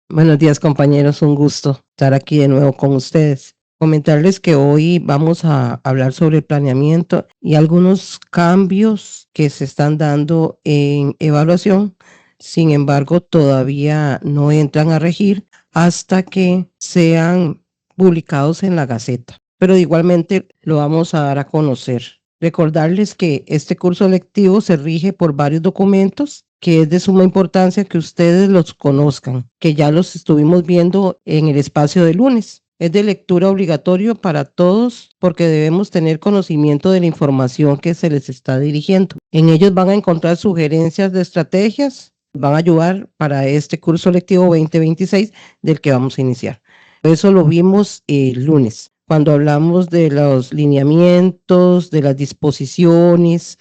Buenos días, compañeros. Un gusto estar aquí de nuevo con ustedes. Comentarles que hoy vamos a hablar sobre el planeamiento y algunos cambios que se están dando en evaluación. Sin embargo, todavía no entran a regir hasta que sean publicados en la Gaceta. Pero igualmente lo vamos a dar a conocer. Recordarles que este curso lectivo se rige por varios documentos que es de suma importancia que ustedes los conozcan, que ya los estuvimos viendo en el espacio de lunes. Es de lectura obligatorio para todos porque debemos tener conocimiento de la información que se les está dirigiendo. En ellos van a encontrar sugerencias de estrategias, van a ayudar para este curso lectivo 2026 del que vamos a iniciar. Eso lo vimos el lunes, cuando hablamos de los lineamientos, de las disposiciones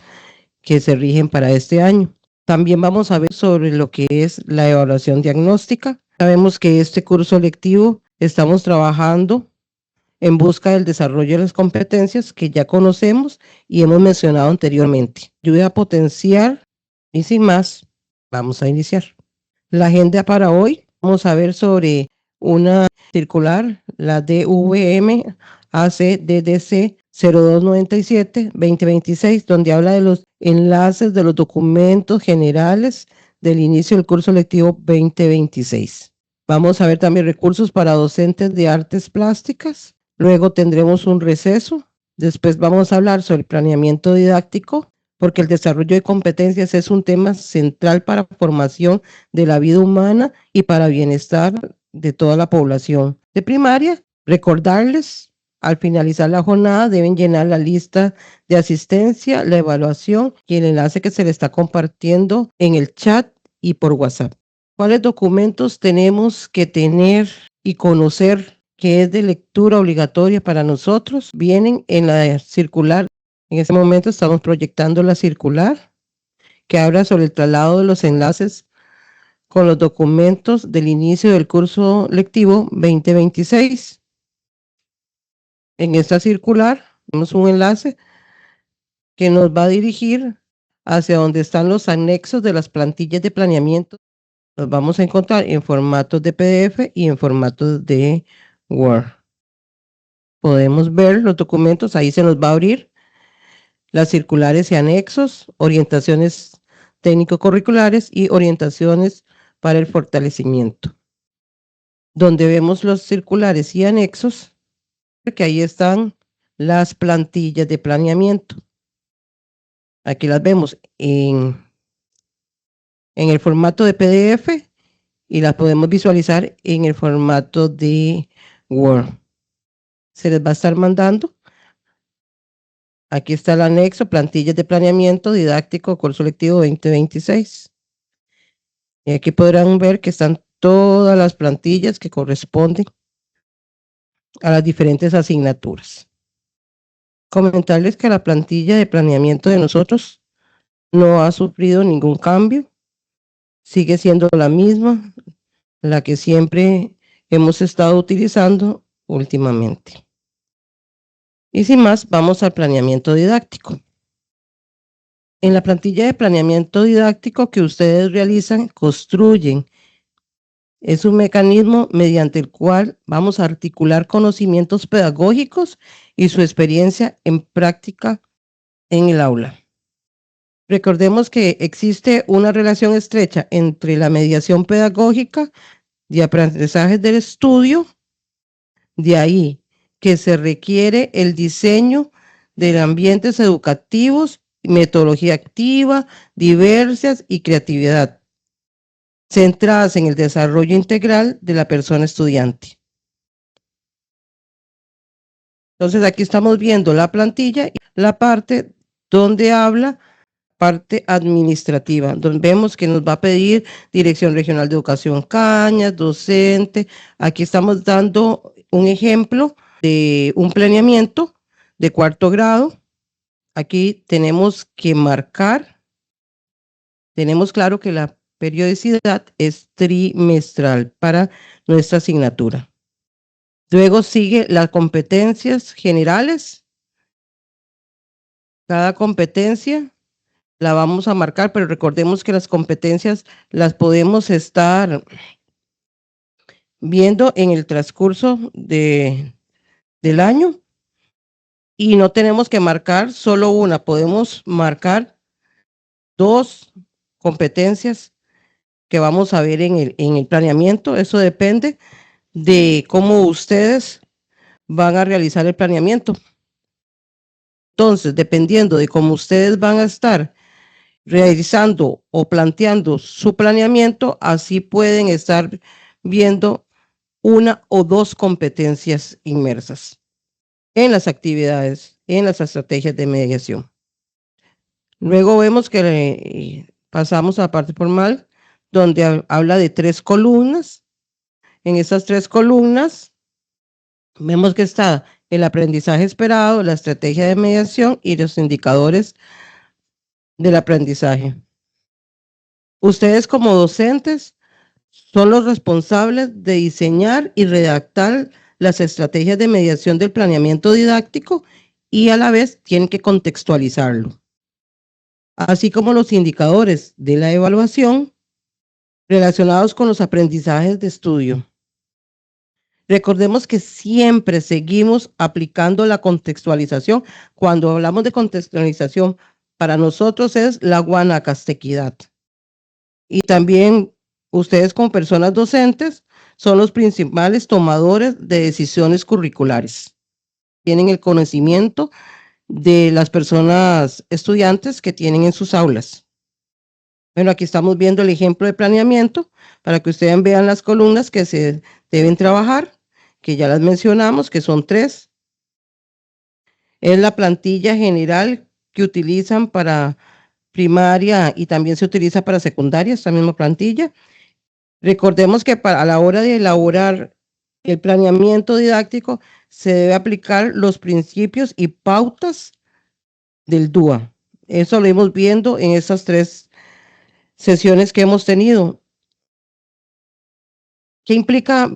que se rigen para este año. También vamos a ver sobre lo que es la evaluación diagnóstica. Sabemos que este curso lectivo estamos trabajando en busca del desarrollo de las competencias que ya conocemos y hemos mencionado anteriormente. Ayuda a potenciar y sin más, vamos a iniciar. La agenda para hoy, vamos a ver sobre una circular, la DVM ACDDC 0297-2026, donde habla de los enlaces de los documentos generales del inicio del curso lectivo 2026. Vamos a ver también recursos para docentes de artes plásticas. Luego tendremos un receso. Después vamos a hablar sobre el planeamiento didáctico, porque el desarrollo de competencias es un tema central para la formación de la vida humana y para bienestar de toda la población de primaria. Recordarles, al finalizar la jornada deben llenar la lista de asistencia, la evaluación y el enlace que se le está compartiendo en el chat y por WhatsApp. ¿Cuáles documentos tenemos que tener y conocer que es de lectura obligatoria para nosotros? Vienen en la circular. En este momento estamos proyectando la circular que habla sobre el traslado de los enlaces con los documentos del inicio del curso lectivo 2026. En esta circular tenemos un enlace que nos va a dirigir hacia donde están los anexos de las plantillas de planeamiento. Los vamos a encontrar en formatos de PDF y en formatos de Word. Podemos ver los documentos, ahí se nos va a abrir las circulares y anexos, orientaciones técnico-curriculares y orientaciones para el fortalecimiento. Donde vemos los circulares y anexos, que ahí están las plantillas de planeamiento. Aquí las vemos en el formato de PDF y las podemos visualizar en el formato de Word. Se les va a estar mandando. Aquí está el anexo, plantillas de planeamiento didáctico, curso lectivo 2026. Y aquí podrán ver que están todas las plantillas que corresponden a las diferentes asignaturas. Comentarles que la plantilla de planeamiento de nosotros no ha sufrido ningún cambio, sigue siendo la misma, la que siempre hemos estado utilizando últimamente. Y sin más, vamos al planeamiento didáctico. En la plantilla de planeamiento didáctico que ustedes realizan, construyen. Es un mecanismo mediante el cual vamos a articular conocimientos pedagógicos y su experiencia en práctica en el aula. Recordemos que existe una relación estrecha entre la mediación pedagógica de aprendizajes del estudio, de ahí que se requiere el diseño de ambientes educativos, metodología activa, diversas y creatividad, centradas en el desarrollo integral de la persona estudiante. Entonces aquí estamos viendo la plantilla y la parte donde habla parte administrativa, donde vemos que nos va a pedir Dirección Regional de Educación Cañas, docente. Aquí estamos dando un ejemplo de un planeamiento de 4º grado. Aquí tenemos que marcar, tenemos claro que la periodicidad es trimestral para nuestra asignatura. Luego sigue las competencias generales. Cada competencia la vamos a marcar, pero recordemos que las competencias las podemos estar viendo en el transcurso del año, y no tenemos que marcar solo una, podemos marcar 2 competencias que vamos a ver en el planeamiento. Eso depende de cómo ustedes van a realizar el planeamiento. Entonces, dependiendo de cómo ustedes van a estar realizando o planteando su planeamiento, así pueden estar viendo una o 2 competencias inmersas en las actividades, en las estrategias de mediación. Luego vemos que pasamos a la parte formal, donde habla de 3 columnas. En esas 3 columnas vemos que está el aprendizaje esperado, la estrategia de mediación y los indicadores del aprendizaje. Ustedes como docentes son los responsables de diseñar y redactar las estrategias de mediación del planeamiento didáctico y a la vez tienen que contextualizarlo, así como los indicadores de la evaluación relacionados con los aprendizajes de estudio. Recordemos que siempre seguimos aplicando la contextualización. Cuando hablamos de contextualización, para nosotros es la guanacastequidad. Y también ustedes como personas docentes son los principales tomadores de decisiones curriculares. Tienen el conocimiento de las personas estudiantes que tienen en sus aulas. Bueno, aquí estamos viendo el ejemplo de planeamiento para que ustedes vean las columnas que se deben trabajar, que ya las mencionamos, que son 3. Es la plantilla general que utilizan para primaria y también se utiliza para secundaria, esta misma plantilla. Recordemos que a la hora de elaborar el planeamiento didáctico se debe aplicar los principios y pautas del DUA. Eso lo hemos viendo en estas 3 sesiones que hemos tenido. ¿Qué implica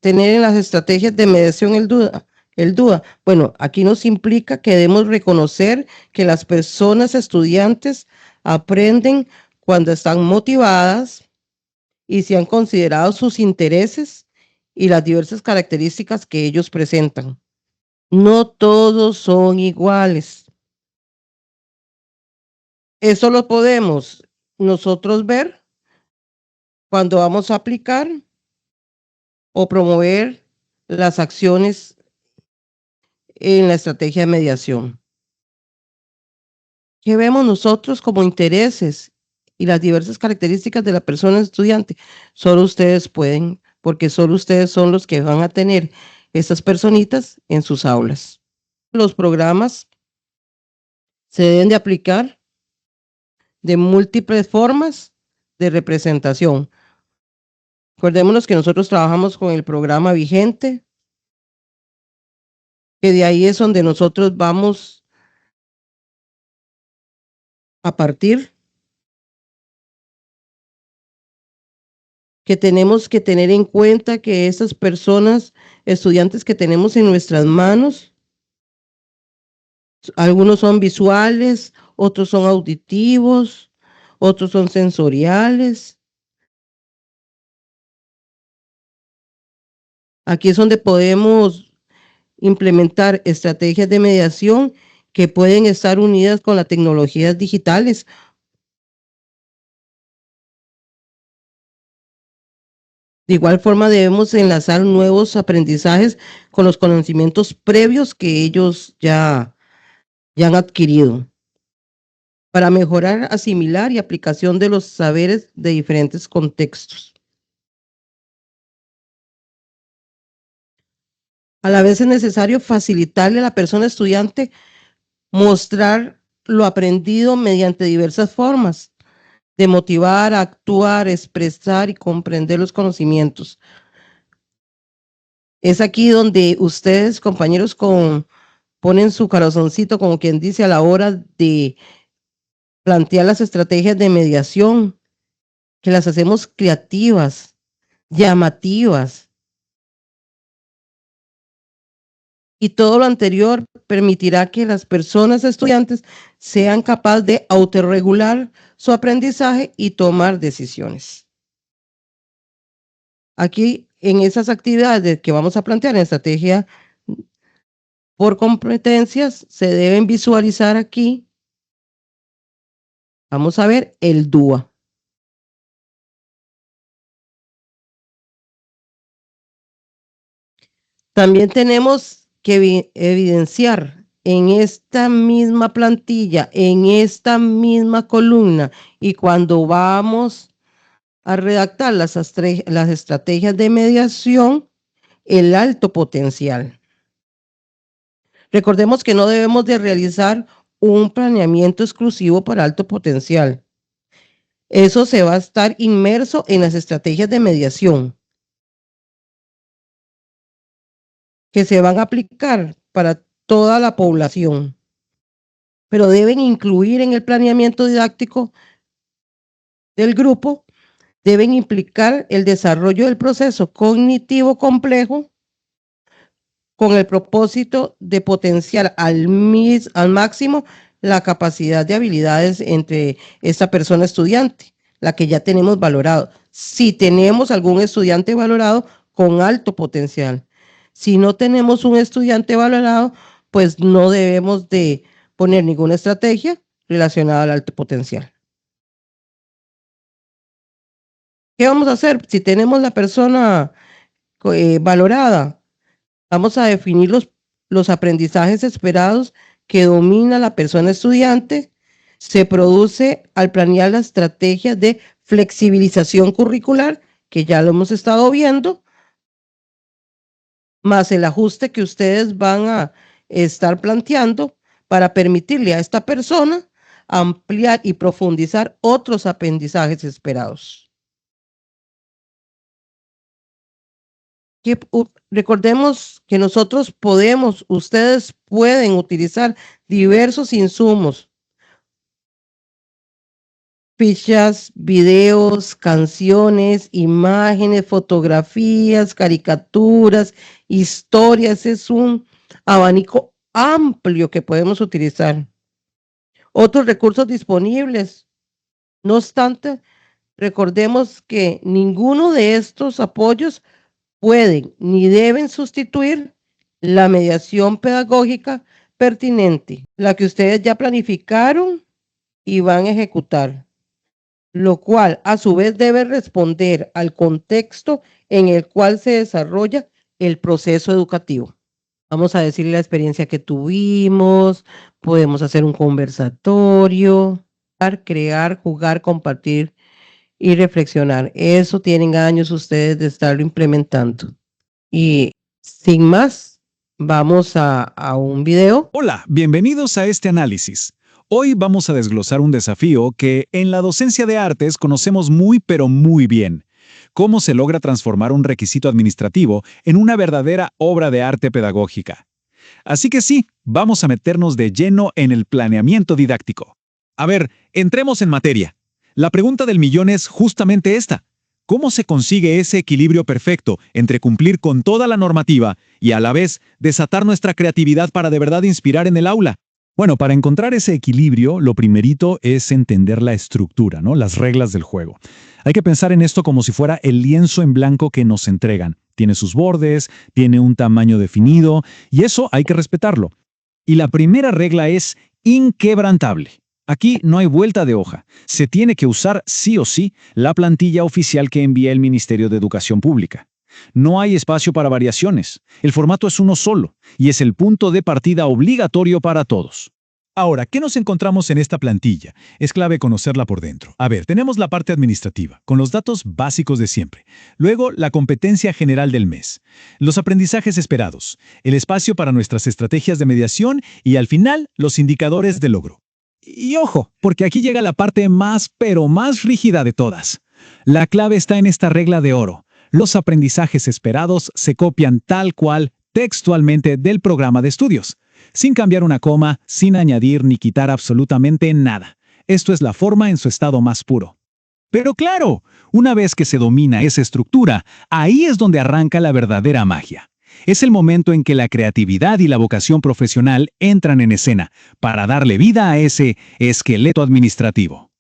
tener en las estrategias de mediación el DUA? El DUA, bueno, aquí nos implica que debemos reconocer que las personas estudiantes aprenden cuando están motivadas y se han considerado sus intereses y las diversas características que ellos presentan. No todos son iguales. Eso lo podemos nosotros ver cuando vamos a aplicar o promover las acciones en la estrategia de mediación. ¿Qué vemos nosotros como intereses y las diversas características de la persona estudiante? Solo ustedes pueden, porque solo ustedes son los que van a tener esas personitas en sus aulas. Los programas se deben de aplicar de múltiples formas de representación. Acordémonos que nosotros trabajamos con el programa vigente, que de ahí es donde nosotros vamos a partir, que tenemos que tener en cuenta que esas personas, estudiantes que tenemos en nuestras manos, algunos son visuales, otros son auditivos, otros son sensoriales. Aquí es donde podemos implementar estrategias de mediación que pueden estar unidas con las tecnologías digitales. De igual forma, debemos enlazar nuevos aprendizajes con los conocimientos previos que ellos ya han adquirido para mejorar, asimilar y aplicación de los saberes de diferentes contextos. A la vez es necesario facilitarle a la persona estudiante mostrar lo aprendido mediante diversas formas de motivar, actuar, expresar y comprender los conocimientos. Es aquí donde ustedes, compañeros, ponen su corazoncito, como quien dice, a la hora de plantear las estrategias de mediación, que las hacemos creativas, llamativas. Y todo lo anterior permitirá que las personas estudiantes sean capaces de autorregular su aprendizaje y tomar decisiones. Aquí, en esas actividades que vamos a plantear en estrategia por competencias, se deben visualizar aquí. Vamos a ver el DUA. También tenemos que evidenciar en esta misma plantilla, en esta misma columna, y cuando vamos a redactar las estrategias de mediación, el alto potencial. Recordemos que no debemos de realizar un planeamiento exclusivo para alto potencial. Eso se va a estar inmerso en las estrategias de mediación que se van a aplicar para toda la población, pero deben incluir en el planeamiento didáctico del grupo, deben implicar el desarrollo del proceso cognitivo complejo con el propósito de potenciar al máximo la capacidad de habilidades entre esta persona estudiante, la que ya tenemos valorado. Si tenemos algún estudiante valorado con alto potencial. Si no tenemos un estudiante valorado, pues no debemos de poner ninguna estrategia relacionada al alto potencial. ¿Qué vamos a hacer si tenemos la persona valorada? Vamos a definir los aprendizajes esperados que domina la persona estudiante. Se produce al planear la estrategia de flexibilización curricular, que ya lo hemos estado viendo, más el ajuste que ustedes van a estar planteando para permitirle a esta persona ampliar y profundizar otros aprendizajes esperados. Recordemos que ustedes pueden utilizar diversos insumos, fichas, videos, canciones, imágenes, fotografías, caricaturas, historias. Es un abanico amplio que podemos utilizar. Otros recursos disponibles. No obstante, recordemos que ninguno de estos apoyos pueden ni deben sustituir la mediación pedagógica pertinente, la que ustedes ya planificaron y van a ejecutar, lo cual a su vez debe responder al contexto en el cual se desarrolla el proceso educativo. Vamos a decir la experiencia que tuvimos, podemos hacer un conversatorio, crear, jugar, compartir y reflexionar. Eso tienen años ustedes de estarlo implementando. Y sin más, vamos a un video. Hola, bienvenidos a este análisis. Hoy vamos a desglosar un desafío que en la docencia de artes conocemos muy pero muy bien. Cómo se logra transformar un requisito administrativo en una verdadera obra de arte pedagógica. Así que sí, vamos a meternos de lleno en el planeamiento didáctico. A ver, entremos en materia. La pregunta del millón es justamente esta. ¿Cómo se consigue ese equilibrio perfecto entre cumplir con toda la normativa y a la vez desatar nuestra creatividad para de verdad inspirar en el aula? Bueno, para encontrar ese equilibrio, lo primerito es entender la estructura, ¿no? Las reglas del juego. Hay que pensar en esto como si fuera el lienzo en blanco que nos entregan. Tiene sus bordes, tiene un tamaño definido, y eso hay que respetarlo. Y la primera regla es inquebrantable. Aquí no hay vuelta de hoja. Se tiene que usar sí o sí la plantilla oficial que envía el Ministerio de Educación Pública. No hay espacio para variaciones. El formato es uno solo y es el punto de partida obligatorio para todos. Ahora, ¿qué nos encontramos en esta plantilla? Es clave conocerla por dentro. A ver, tenemos la parte administrativa, con los datos básicos de siempre. Luego, la competencia general del mes. Los aprendizajes esperados. El espacio para nuestras estrategias de mediación y, al final, los indicadores de logro. Y ojo, porque aquí llega la parte más, pero más rígida de todas. La clave está en esta regla de oro. Los aprendizajes esperados se copian tal cual, textualmente, del programa de estudios, sin cambiar una coma, sin añadir ni quitar absolutamente nada. Esto es la forma en su estado más puro. Pero claro, una vez que se domina esa estructura, ahí es donde arranca la verdadera magia. Es el momento en que la creatividad y la vocación profesional entran en escena para darle vida a ese esqueleto administrativo.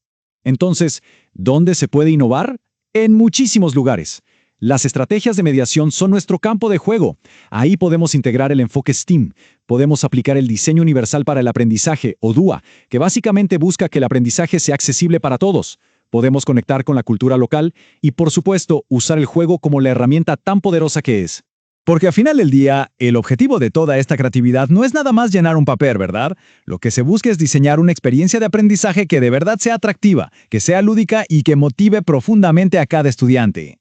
Entonces, ¿dónde se puede innovar? En muchísimos lugares. Las estrategias de mediación son nuestro campo de juego. Ahí podemos integrar el enfoque STEAM, podemos aplicar el diseño universal para el aprendizaje, o DUA, que básicamente busca que el aprendizaje sea accesible para todos. Podemos conectar con la cultura local y, por supuesto, usar el juego como la herramienta tan poderosa que es. Porque al final del día, el objetivo de toda esta creatividad no es nada más llenar un papel, ¿verdad? Lo que se busca es diseñar una experiencia de aprendizaje que de verdad sea atractiva, que sea lúdica y que motive profundamente a cada estudiante.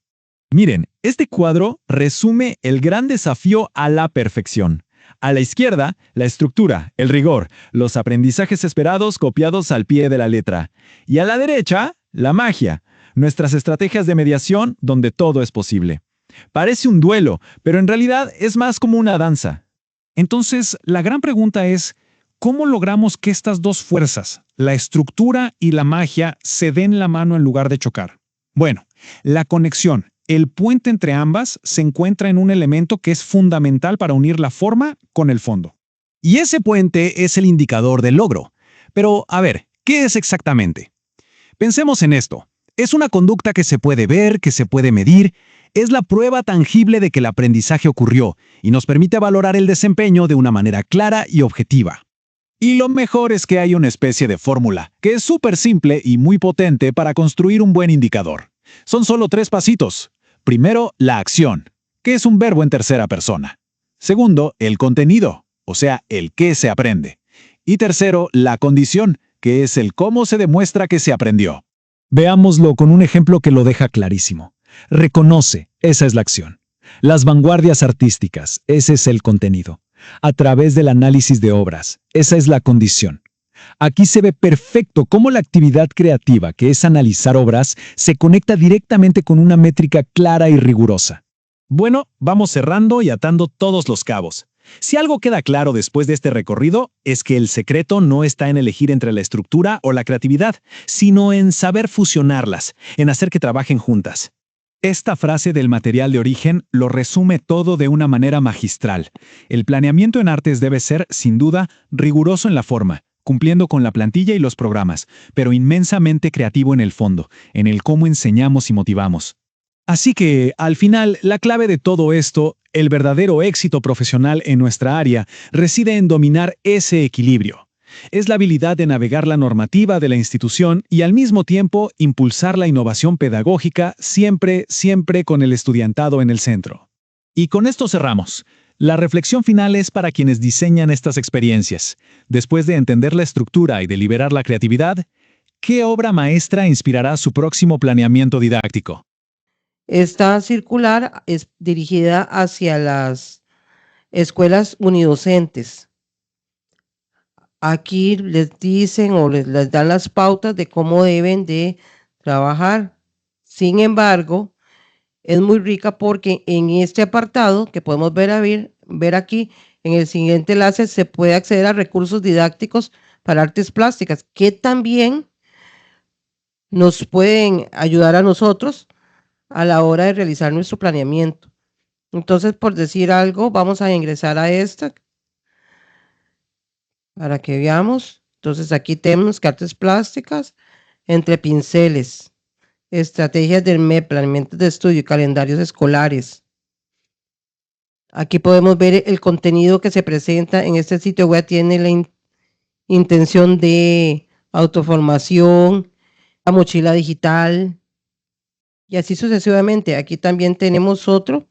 Miren, este cuadro resume el gran desafío a la perfección. A la izquierda, la estructura, el rigor, los aprendizajes esperados copiados al pie de la letra. Y a la derecha, la magia, nuestras estrategias de mediación donde todo es posible. Parece un duelo, pero en realidad es más como una danza. Entonces, la gran pregunta es, ¿cómo logramos que estas dos fuerzas, la estructura y la magia, se den la mano en lugar de chocar? Bueno, la conexión, el puente entre ambas, se encuentra en un elemento que es fundamental para unir la forma con el fondo. Y ese puente es el indicador del logro. Pero, a ver, ¿qué es exactamente? Pensemos en esto. Es una conducta que se puede ver, que se puede medir. Es la prueba tangible de que el aprendizaje ocurrió y nos permite valorar el desempeño de una manera clara y objetiva. Y lo mejor es que hay una especie de fórmula, que es súper simple y muy potente para construir un buen indicador. Son solo 3 pasitos. Primero, la acción, que es un verbo en tercera persona. Segundo, el contenido, o sea, el qué se aprende. Y tercero, la condición, que es el cómo se demuestra que se aprendió. Veámoslo con un ejemplo que lo deja clarísimo. Reconoce, esa es la acción. Las vanguardias artísticas, ese es el contenido. A través del análisis de obras, esa es la condición. Aquí se ve perfecto cómo la actividad creativa, que es analizar obras, se conecta directamente con una métrica clara y rigurosa. Bueno, vamos cerrando y atando todos los cabos. Si algo queda claro después de este recorrido, es que el secreto no está en elegir entre la estructura o la creatividad, sino en saber fusionarlas, en hacer que trabajen juntas. Esta frase del material de origen lo resume todo de una manera magistral. El planeamiento en artes debe ser, sin duda, riguroso en la forma, cumpliendo con la plantilla y los programas, pero inmensamente creativo en el fondo, en el cómo enseñamos y motivamos. Así que, al final, la clave de todo esto, el verdadero éxito profesional en nuestra área, reside en dominar ese equilibrio. Es la habilidad de navegar la normativa de la institución y al mismo tiempo impulsar la innovación pedagógica siempre con el estudiantado en el centro. Y con esto cerramos. La reflexión final es para quienes diseñan estas experiencias. Después de entender la estructura y de liberar la creatividad, ¿qué obra maestra inspirará su próximo planeamiento didáctico? Esta circular es dirigida hacia las escuelas unidocentes. Aquí les dicen o les dan las pautas de cómo deben de trabajar. Sin embargo, es muy rica porque en este apartado que podemos ver aquí, en el siguiente enlace se puede acceder a recursos didácticos para artes plásticas que también nos pueden ayudar a nosotros a la hora de realizar nuestro planeamiento. Entonces, por decir algo, vamos a ingresar a esta para que veamos. Entonces, aquí tenemos que artes plásticas entre pinceles, estrategias del MEP, planeamientos de estudio y calendarios escolares. Aquí podemos ver el contenido que se presenta en este sitio web. Tiene la intención de autoformación, la mochila digital y así sucesivamente. Aquí también tenemos otro.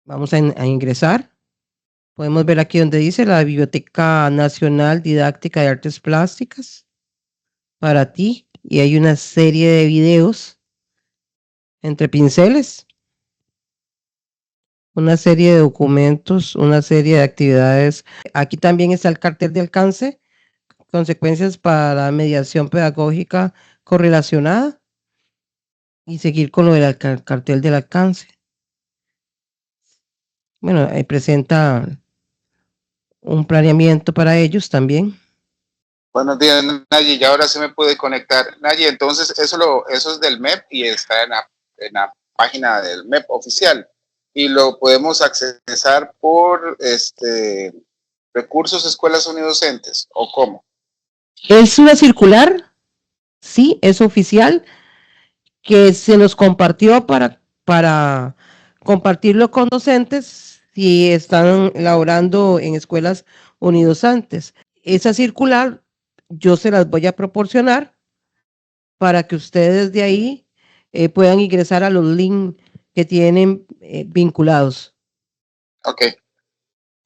Vamos a ingresar. Podemos ver aquí donde dice la Biblioteca Nacional Didáctica de Artes Plásticas para ti. Y hay una serie de videos entre pinceles, una serie de documentos, una serie de actividades. Aquí también está el cartel de alcance, consecuencias para mediación pedagógica correlacionada y seguir con lo del cartel del alcance. Bueno, ahí presenta un planeamiento para ellos también. Buenos días, Nayi, ya ahora se me puede conectar. Nayi, entonces eso es del MEP y está en la página del MEP oficial y lo podemos accesar por recursos escuelas unidocentes o cómo. Es una circular, sí, es oficial, que se nos compartió para para compartirlo con docentes si están laborando en escuelas unidosantes. Esa circular yo se las voy a proporcionar para que ustedes de ahí puedan ingresar a los links que tienen vinculados. Ok,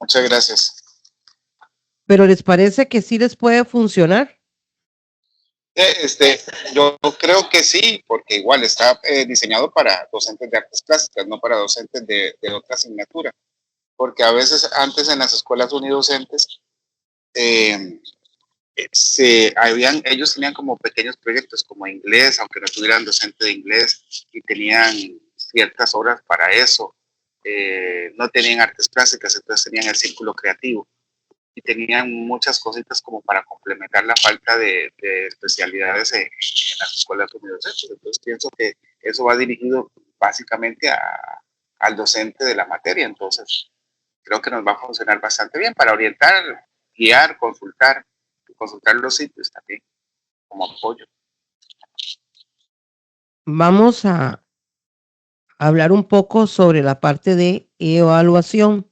muchas gracias. ¿Pero les parece que sí les puede funcionar? Yo creo que sí, porque igual está diseñado para docentes de artes plásticas, no para docentes de otra asignatura. Porque a veces antes en las escuelas unidocentes ellos tenían como pequeños proyectos como inglés, aunque no tuvieran docente de inglés, y tenían ciertas horas para eso. No tenían artes plásticas, entonces tenían el círculo creativo y tenían muchas cositas como para complementar la falta de especialidades en las escuelas unidocentes. Entonces pienso que eso va dirigido básicamente al docente de la materia. Entonces creo que nos va a funcionar bastante bien para orientar, guiar, consultar los sitios también como apoyo. Vamos a hablar un poco sobre la parte de evaluación.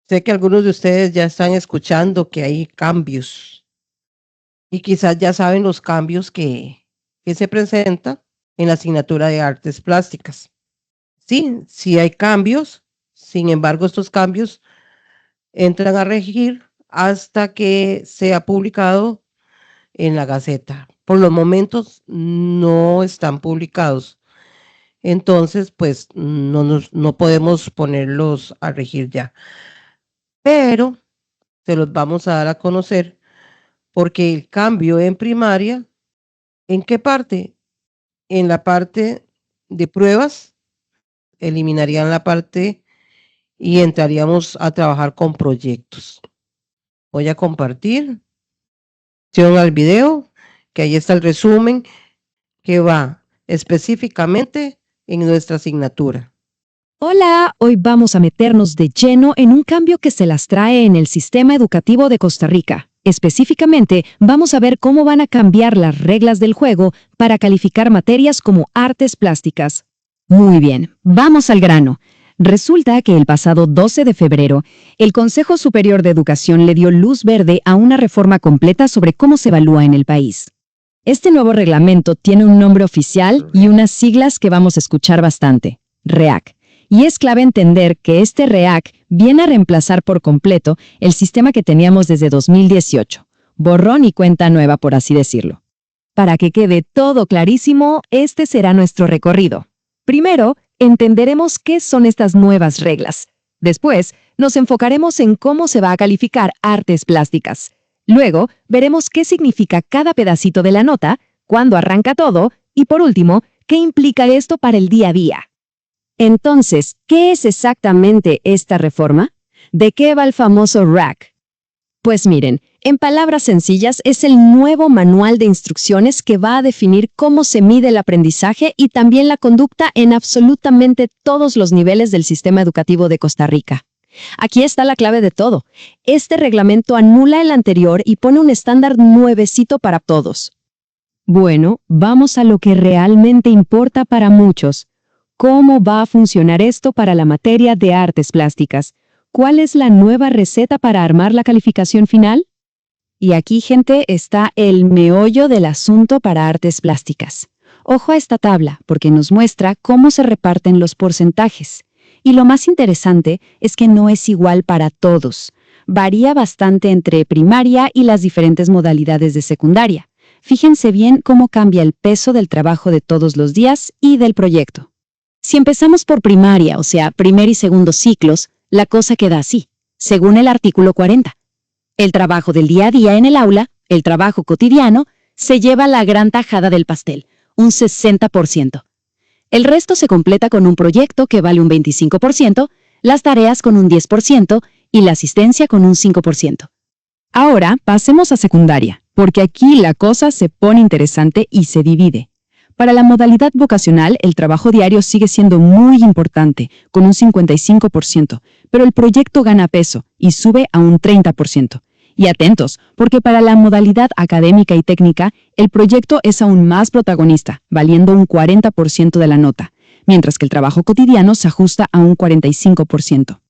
Sé que algunos de ustedes ya están escuchando que hay cambios y quizás ya saben los cambios que se presentan en la asignatura de artes plásticas. Sí hay cambios, sin embargo estos cambios entran a regir hasta que sea publicado en la Gaceta. Por los momentos no están publicados. Entonces, pues no podemos ponerlos a regir ya. Pero se los vamos a dar a conocer porque el cambio en primaria, ¿en qué parte? En la parte de pruebas, eliminarían la parte y entraríamos a trabajar con proyectos. Voy a compartir al video, que ahí está el resumen que va específicamente en nuestra asignatura. Hola, hoy vamos a meternos de lleno en un cambio que se las trae en el sistema educativo de Costa Rica. Específicamente, vamos a ver cómo van a cambiar las reglas del juego para calificar materias como artes plásticas. Muy bien, vamos al grano. Resulta que el pasado 12 de febrero, el Consejo Superior de Educación le dio luz verde a una reforma completa sobre cómo se evalúa en el país. Este nuevo reglamento tiene un nombre oficial y unas siglas que vamos a escuchar bastante: REAC. Y es clave entender que este REAC viene a reemplazar por completo el sistema que teníamos desde 2018. Borrón y cuenta nueva, por así decirlo. Para que quede todo clarísimo, este será nuestro recorrido. Primero, entenderemos qué son estas nuevas reglas. Después, nos enfocaremos en cómo se va a calificar artes plásticas. Luego, veremos qué significa cada pedacito de la nota, cuándo arranca todo y, por último, qué implica esto para el día a día. Entonces, ¿qué es exactamente esta reforma? ¿De qué va el famoso REAC? Pues miren, en palabras sencillas, es el nuevo manual de instrucciones que va a definir cómo se mide el aprendizaje y también la conducta en absolutamente todos los niveles del sistema educativo de Costa Rica. Aquí está la clave de todo. Este reglamento anula el anterior y pone un estándar nuevecito para todos. Bueno, vamos a lo que realmente importa para muchos. ¿Cómo va a funcionar esto para la materia de artes plásticas? ¿Cuál es la nueva receta para armar la calificación final? Y aquí, gente, está el meollo del asunto para artes plásticas. Ojo a esta tabla, porque nos muestra cómo se reparten los porcentajes. Y lo más interesante es que no es igual para todos. Varía bastante entre primaria y las diferentes modalidades de secundaria. Fíjense bien cómo cambia el peso del trabajo de todos los días y del proyecto. Si empezamos por primaria, o sea, primer y segundo ciclos, la cosa queda así, según el artículo 40. El trabajo del día a día en el aula, el trabajo cotidiano, se lleva la gran tajada del pastel, un 60%. El resto se completa con un proyecto que vale un 25%, las tareas con un 10% y la asistencia con un 5%. Ahora pasemos a secundaria, porque aquí la cosa se pone interesante y se divide. Para la modalidad vocacional, el trabajo diario sigue siendo muy importante, con un 55%, pero el proyecto gana peso y sube a un 30%. Y atentos, porque para la modalidad académica y técnica, el proyecto es aún más protagonista, valiendo un 40% de la nota, mientras que el trabajo cotidiano se ajusta a un 45%.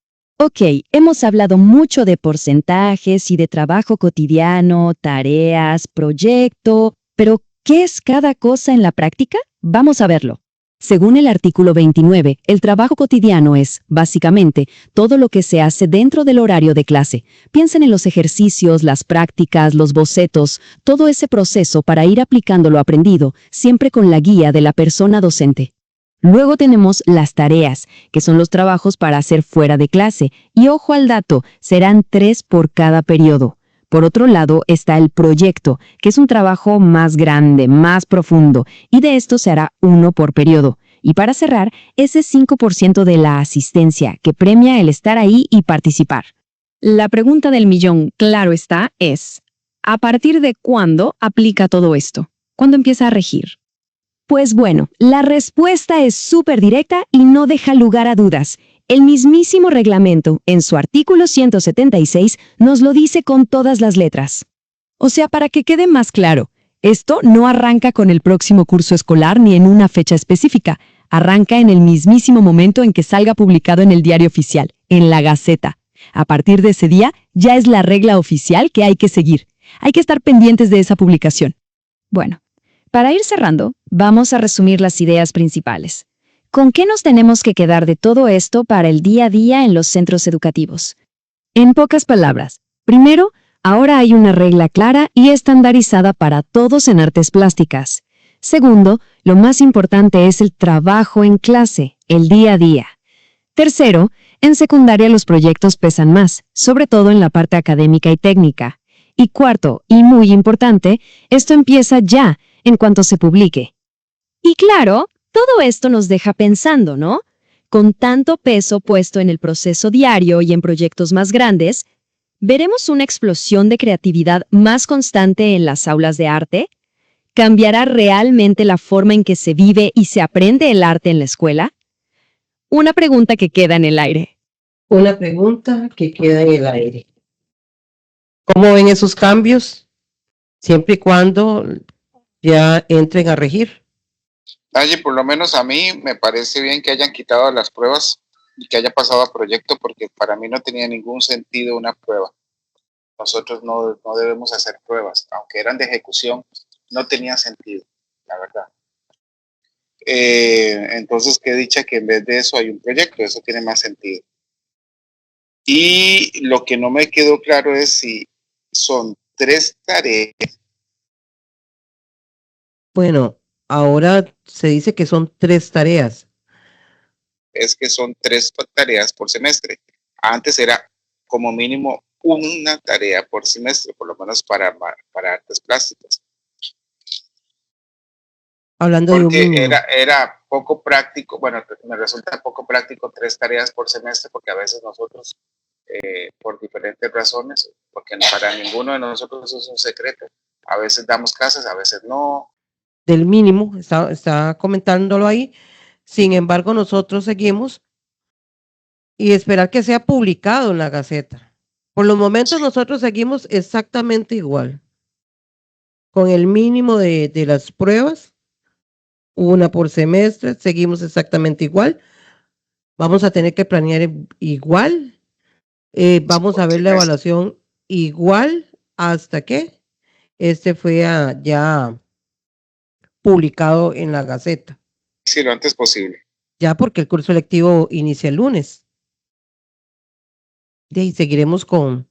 Ok, hemos hablado mucho de porcentajes y de trabajo cotidiano, tareas, proyecto, pero ¿qué es cada cosa en la práctica? Vamos a verlo. Según el artículo 29, el trabajo cotidiano es, básicamente, todo lo que se hace dentro del horario de clase. Piensen en los ejercicios, las prácticas, los bocetos, todo ese proceso para ir aplicando lo aprendido, siempre con la guía de la persona docente. Luego tenemos las tareas, que son los trabajos para hacer fuera de clase, y ojo al dato, serán 3 por cada periodo. Por otro lado está el proyecto, que es un trabajo más grande, más profundo, y de esto se hará 1 por periodo. Y para cerrar, ese 5% de la asistencia, que premia el estar ahí y participar. La pregunta del millón, claro está, es, ¿a partir de cuándo aplica todo esto? ¿Cuándo empieza a regir? Pues bueno, la respuesta es súper directa y no deja lugar a dudas. El mismísimo reglamento, en su artículo 176, nos lo dice con todas las letras. O sea, para que quede más claro, esto no arranca con el próximo curso escolar ni en una fecha específica. Arranca en el mismísimo momento en que salga publicado en el diario oficial, en la Gaceta. A partir de ese día, ya es la regla oficial que hay que seguir. Hay que estar pendientes de esa publicación. Bueno, para ir cerrando, vamos a resumir las ideas principales. ¿Con qué nos tenemos que quedar de todo esto para el día a día en los centros educativos? En pocas palabras, primero, ahora hay una regla clara y estandarizada para todos en artes plásticas. Segundo, lo más importante es el trabajo en clase, el día a día. Tercero, en secundaria los proyectos pesan más, sobre todo en la parte académica y técnica. Y cuarto, y muy importante, esto empieza ya, en cuanto se publique. Y claro, todo esto nos deja pensando, ¿no? Con tanto peso puesto en el proceso diario y en proyectos más grandes, ¿veremos una explosión de creatividad más constante en las aulas de arte? ¿Cambiará realmente la forma en que se vive y se aprende el arte en la escuela? Una pregunta que queda en el aire. Una pregunta que queda en el aire. ¿Cómo ven esos cambios? Siempre y cuando ya entren a regir. Naye, por lo menos a mí me parece bien que hayan quitado las pruebas y que haya pasado a proyecto, porque para mí no tenía ningún sentido una prueba. Nosotros no debemos hacer pruebas, aunque eran de ejecución, no tenía sentido, la verdad. Entonces, qué dicha que en vez de eso hay un proyecto, eso tiene más sentido. Y lo que no me quedó claro es si son 3 tareas. Bueno, ahora se dice que son 3 tareas. Es que son 3 tareas por semestre. Antes era como mínimo una tarea por semestre, por lo menos para artes plásticas. Hablando de un Porque mínimo. era poco práctico, bueno, me resulta poco práctico 3 tareas por semestre, porque a veces nosotros, por diferentes razones, porque para ninguno de nosotros es un secreto, a veces damos clases, a veces no. Del mínimo, está comentándolo ahí. Sin embargo, nosotros seguimos y esperar que sea publicado en la Gaceta. Por los momentos nosotros seguimos exactamente igual, con el mínimo de las pruebas, una por semestre, seguimos exactamente igual. Vamos a tener que planear igual, vamos a ver la evaluación igual hasta que fue ya publicado en la Gaceta. Sí, lo antes posible. Ya porque el curso lectivo inicia el lunes. De ahí seguiremos con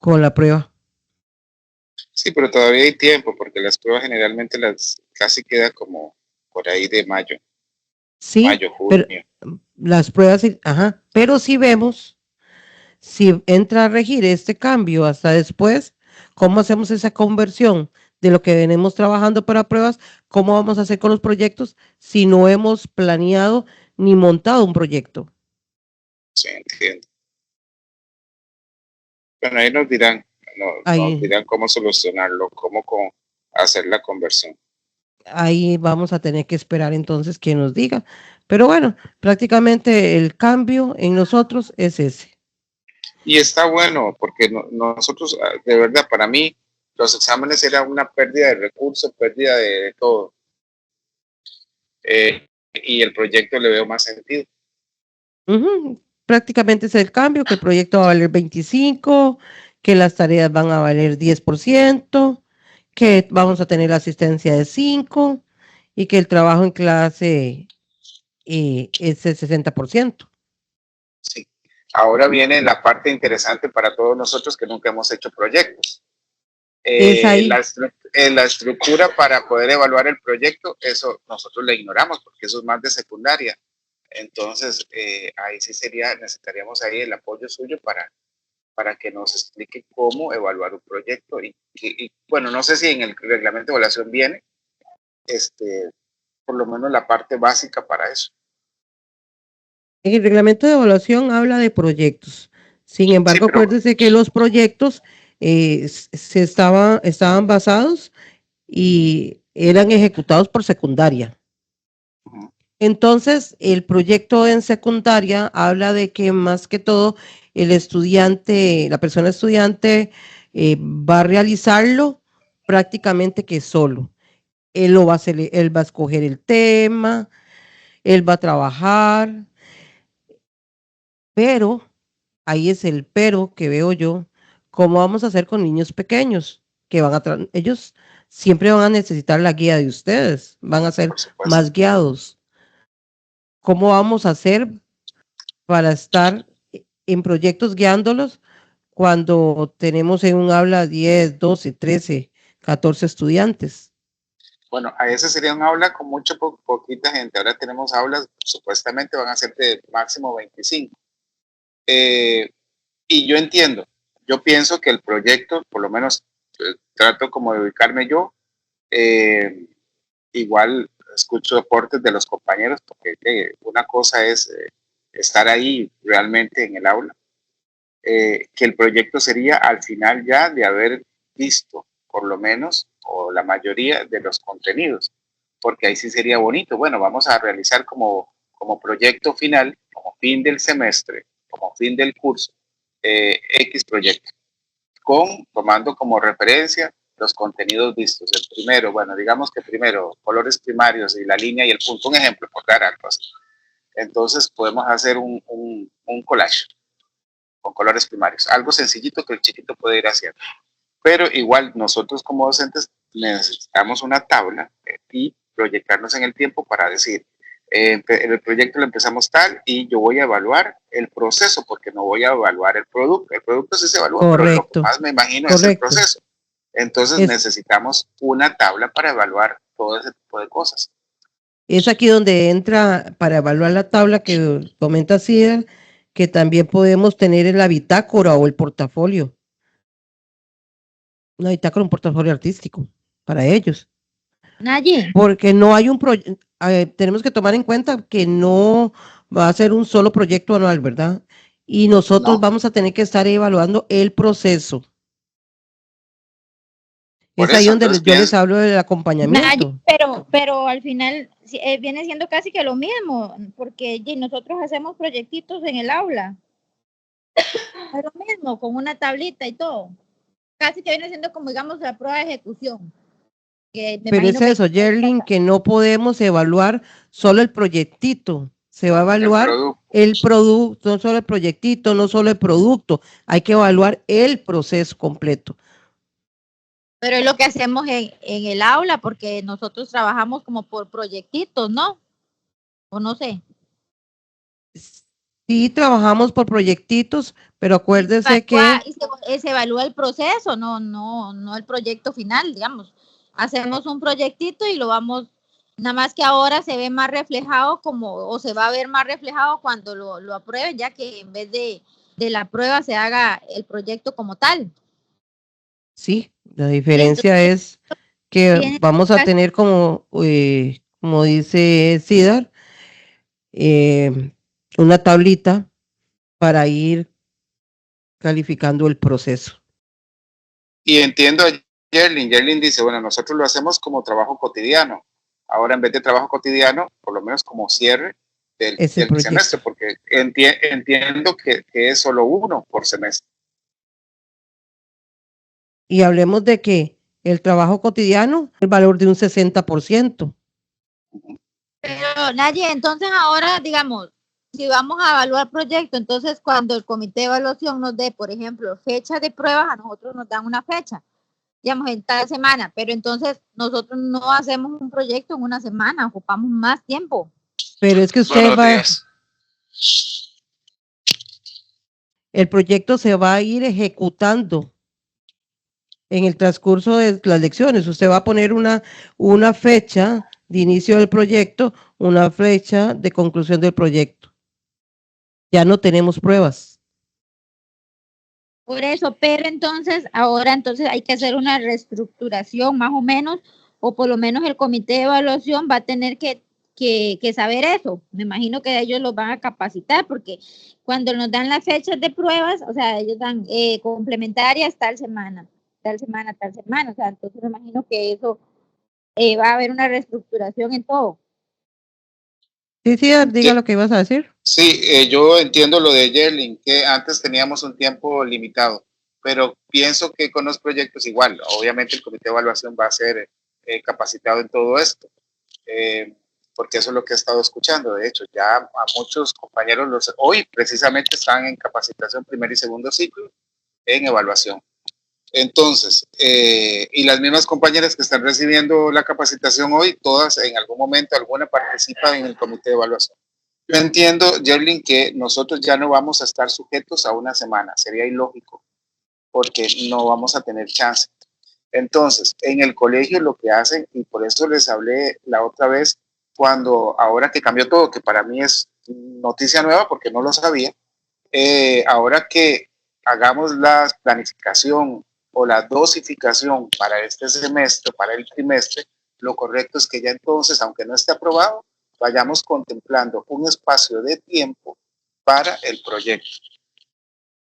la prueba. Sí, pero todavía hay tiempo, porque las pruebas generalmente las casi queda como por ahí de mayo. Sí, Mayo, junio. pero las pruebas, ajá, pero si vemos, si entra a regir este cambio hasta después, ¿cómo hacemos esa conversión de lo que venimos trabajando para pruebas? ¿Cómo vamos a hacer con los proyectos si no hemos planeado ni montado un proyecto? Sí, entiendo. Bueno, ahí nos dirán, nos dirán cómo solucionarlo, cómo hacer la conversión. Ahí vamos a tener que esperar entonces que nos diga. Pero bueno, prácticamente el cambio en nosotros es ese. Y está bueno, porque nosotros, de verdad, para mí, los exámenes eran una pérdida de recursos, pérdida de todo. y el proyecto le veo más sentido. Ujú, prácticamente es el cambio, que el proyecto va a valer 25, que las tareas van a valer 10%, que vamos a tener asistencia de 5 y que el trabajo en clase es el 60%. Sí. Ahora viene la parte interesante para todos nosotros que nunca hemos hecho proyectos. Es ahí. La estructura para poder evaluar el proyecto, eso nosotros la ignoramos porque eso es más de secundaria. Entonces, ahí sí necesitaríamos ahí el apoyo suyo para que nos explique cómo evaluar un proyecto. Y bueno, no sé si en el reglamento de evaluación viene, por lo menos la parte básica para eso. El reglamento de evaluación habla de proyectos. Sin Sí, embargo, pero acuérdese que los proyectos estaban basados y eran ejecutados por secundaria. ujú, Entonces, el proyecto en secundaria habla de que más que todo el estudiante, la persona estudiante va a realizarlo prácticamente que solo. Él lo va a hacer, él va a escoger el tema, él va a trabajar, pero ahí es el pero que veo yo. ¿Cómo vamos a hacer con niños pequeños que ellos siempre van a necesitar la guía de ustedes, van a ser por supuesto. más guiados? ¿Cómo vamos a hacer para estar en proyectos guiándolos cuando tenemos en un aula 10, 12, 13, 14 estudiantes? Bueno, a ese sería un aula con poquita gente. Ahora tenemos aulas, supuestamente van a ser de máximo 25. Y yo entiendo, yo pienso que el proyecto, por lo menos trato como de ubicarme yo, eh, igual escucho aportes de los compañeros, porque una cosa es estar ahí realmente en el aula, que el proyecto sería al final ya de haber visto por lo menos o la mayoría de los contenidos, porque ahí sí sería bonito. Bueno, vamos a realizar como proyecto final, como fin del semestre, como fin del curso, X proyecto, tomando como referencia los contenidos vistos. El primero, bueno, digamos que primero, colores primarios y la línea y el punto, un ejemplo, por dar algo así. Entonces podemos hacer un collage con colores primarios, algo sencillito que el chiquito puede ir haciendo. Pero igual nosotros como docentes necesitamos una tabla y proyectarnos en el tiempo para decir, el proyecto lo empezamos tal y yo voy a evaluar el proceso porque no voy a evaluar el producto. El producto sí se evalúa, pero lo que Correcto, más me imagino es el correcto. proceso. Entonces Es, necesitamos una tabla para evaluar todo ese tipo de cosas. es aquí donde entra para evaluar la tabla que comenta Cida, que también podemos tener en la bitácora o el portafolio. Una bitácora, un portafolio artístico para ellos. Naye, Porque no hay un proyecto, tenemos que tomar en cuenta que no va a ser un solo proyecto anual, ¿verdad? Y nosotros No, vamos a tener que estar evaluando el proceso. por Es ahí eso, donde entonces yo les pienso, hablo del Naye, acompañamiento. pero al final viene siendo casi que lo mismo, porque nosotros hacemos proyectitos en el aula. Es lo mismo, con una tablita y todo. Casi que viene siendo como, digamos, la prueba de ejecución. Que me Pero es imagino que eso, Yerlin, que no podemos evaluar solo el proyectito. Se va a el evaluar producto. el producto, no solo el proyectito, no solo el producto. Hay que evaluar el proceso completo. pero es lo que hacemos en el aula, porque nosotros trabajamos como por proyectitos, ¿no? O no sé. Sí, trabajamos por proyectitos, pero acuérdese que Se evalúa el proceso, no el proyecto final, digamos. Hacemos un proyectito y lo vamos, nada más que ahora se ve más reflejado o se va a ver más reflejado cuando lo aprueben, ya que en vez de la prueba se haga el proyecto como tal. sí, la Y entonces diferencia es que viene vamos a casi tener como dice Sidar, eh, una tablita para ir calificando el proceso. Y entiendo a Yerlin. Yerlin dice, bueno, nosotros lo hacemos como trabajo cotidiano. Ahora, en vez de trabajo cotidiano, por lo menos como cierre Es el del proyecto. semestre, porque entiendo que es solo uno por semestre. Y hablemos de que el trabajo cotidiano, el valor de un 60%. Pero Naye, entonces ahora, digamos, si vamos a evaluar proyecto, entonces cuando el comité de evaluación nos dé, por ejemplo, fecha de pruebas, a nosotros nos dan una fecha, digamos, en tal semana, pero entonces nosotros no hacemos un proyecto en una semana, ocupamos más tiempo. Pero es que el proyecto se va a ir ejecutando en el transcurso de las lecciones. Usted va a poner una fecha de inicio del proyecto, una fecha de conclusión del proyecto. Ya no tenemos pruebas. Por eso, pero entonces, ahora entonces hay que hacer una reestructuración más o menos, o por lo menos el comité de evaluación va a tener que saber eso. Me imagino que ellos los van a capacitar, porque cuando nos dan las fechas de pruebas, o sea, ellos dan complementarias tal semana, o sea, entonces me imagino que eso va a haber una reestructuración en todo. Sí, diga lo que ibas a decir. Sí, yo entiendo lo de Yerlin, que antes teníamos un tiempo limitado, pero pienso que con los proyectos igual, obviamente el comité de evaluación va a ser capacitado en todo esto, porque eso es lo que he estado escuchando. De hecho, ya a muchos compañeros hoy precisamente están en capacitación primer y segundo ciclo en evaluación. Entonces, y las mismas compañeras que están recibiendo la capacitación hoy, todas en algún momento, alguna participan en el comité de evaluación. Yo entiendo, Yerlin, que nosotros ya no vamos a estar sujetos a una semana, sería ilógico, porque no vamos a tener chance. Entonces, en el colegio lo que hacen, y por eso les hablé la otra vez, ahora que cambió todo, que para mí es noticia nueva porque no lo sabía, ahora que hagamos la planificación o la dosificación para este semestre, para el trimestre, lo correcto es que ya entonces, aunque no esté aprobado, vayamos contemplando un espacio de tiempo para el proyecto.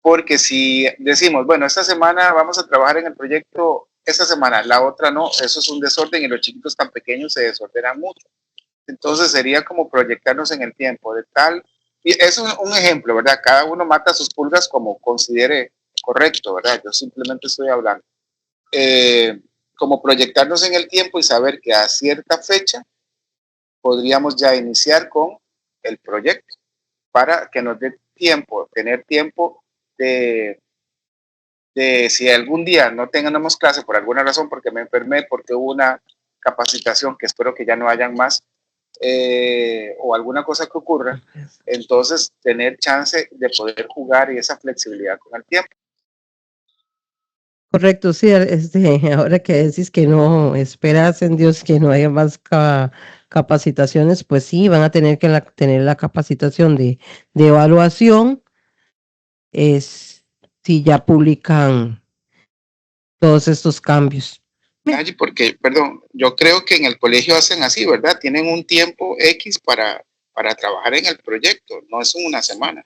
Porque si decimos, bueno, esta semana vamos a trabajar en el proyecto, esta semana, la otra no, eso es un desorden y los chiquitos tan pequeños se desordenan mucho. Entonces sería como proyectarnos en el tiempo de tal, y es un ejemplo, ¿verdad? Cada uno mata sus pulgas como considere correcto, ¿verdad? Yo simplemente estoy hablando. Como proyectarnos en el tiempo y saber que a cierta fecha podríamos ya iniciar con el proyecto para que nos dé tiempo, tener tiempo de si algún día no tengamos clase por alguna razón, porque me enfermé, porque hubo una capacitación que espero que ya no hayan más, o alguna cosa que ocurra, entonces tener chance de poder jugar y esa flexibilidad con el tiempo. Correcto, sí, ahora que decís que no esperas en Dios que no haya más capacitaciones, pues sí, van a tener que tener la capacitación de evaluación, si ya publican todos estos cambios. Porque, perdón, yo creo que en el colegio hacen así, ¿verdad? Tienen un tiempo X para trabajar en el proyecto, no es una semana.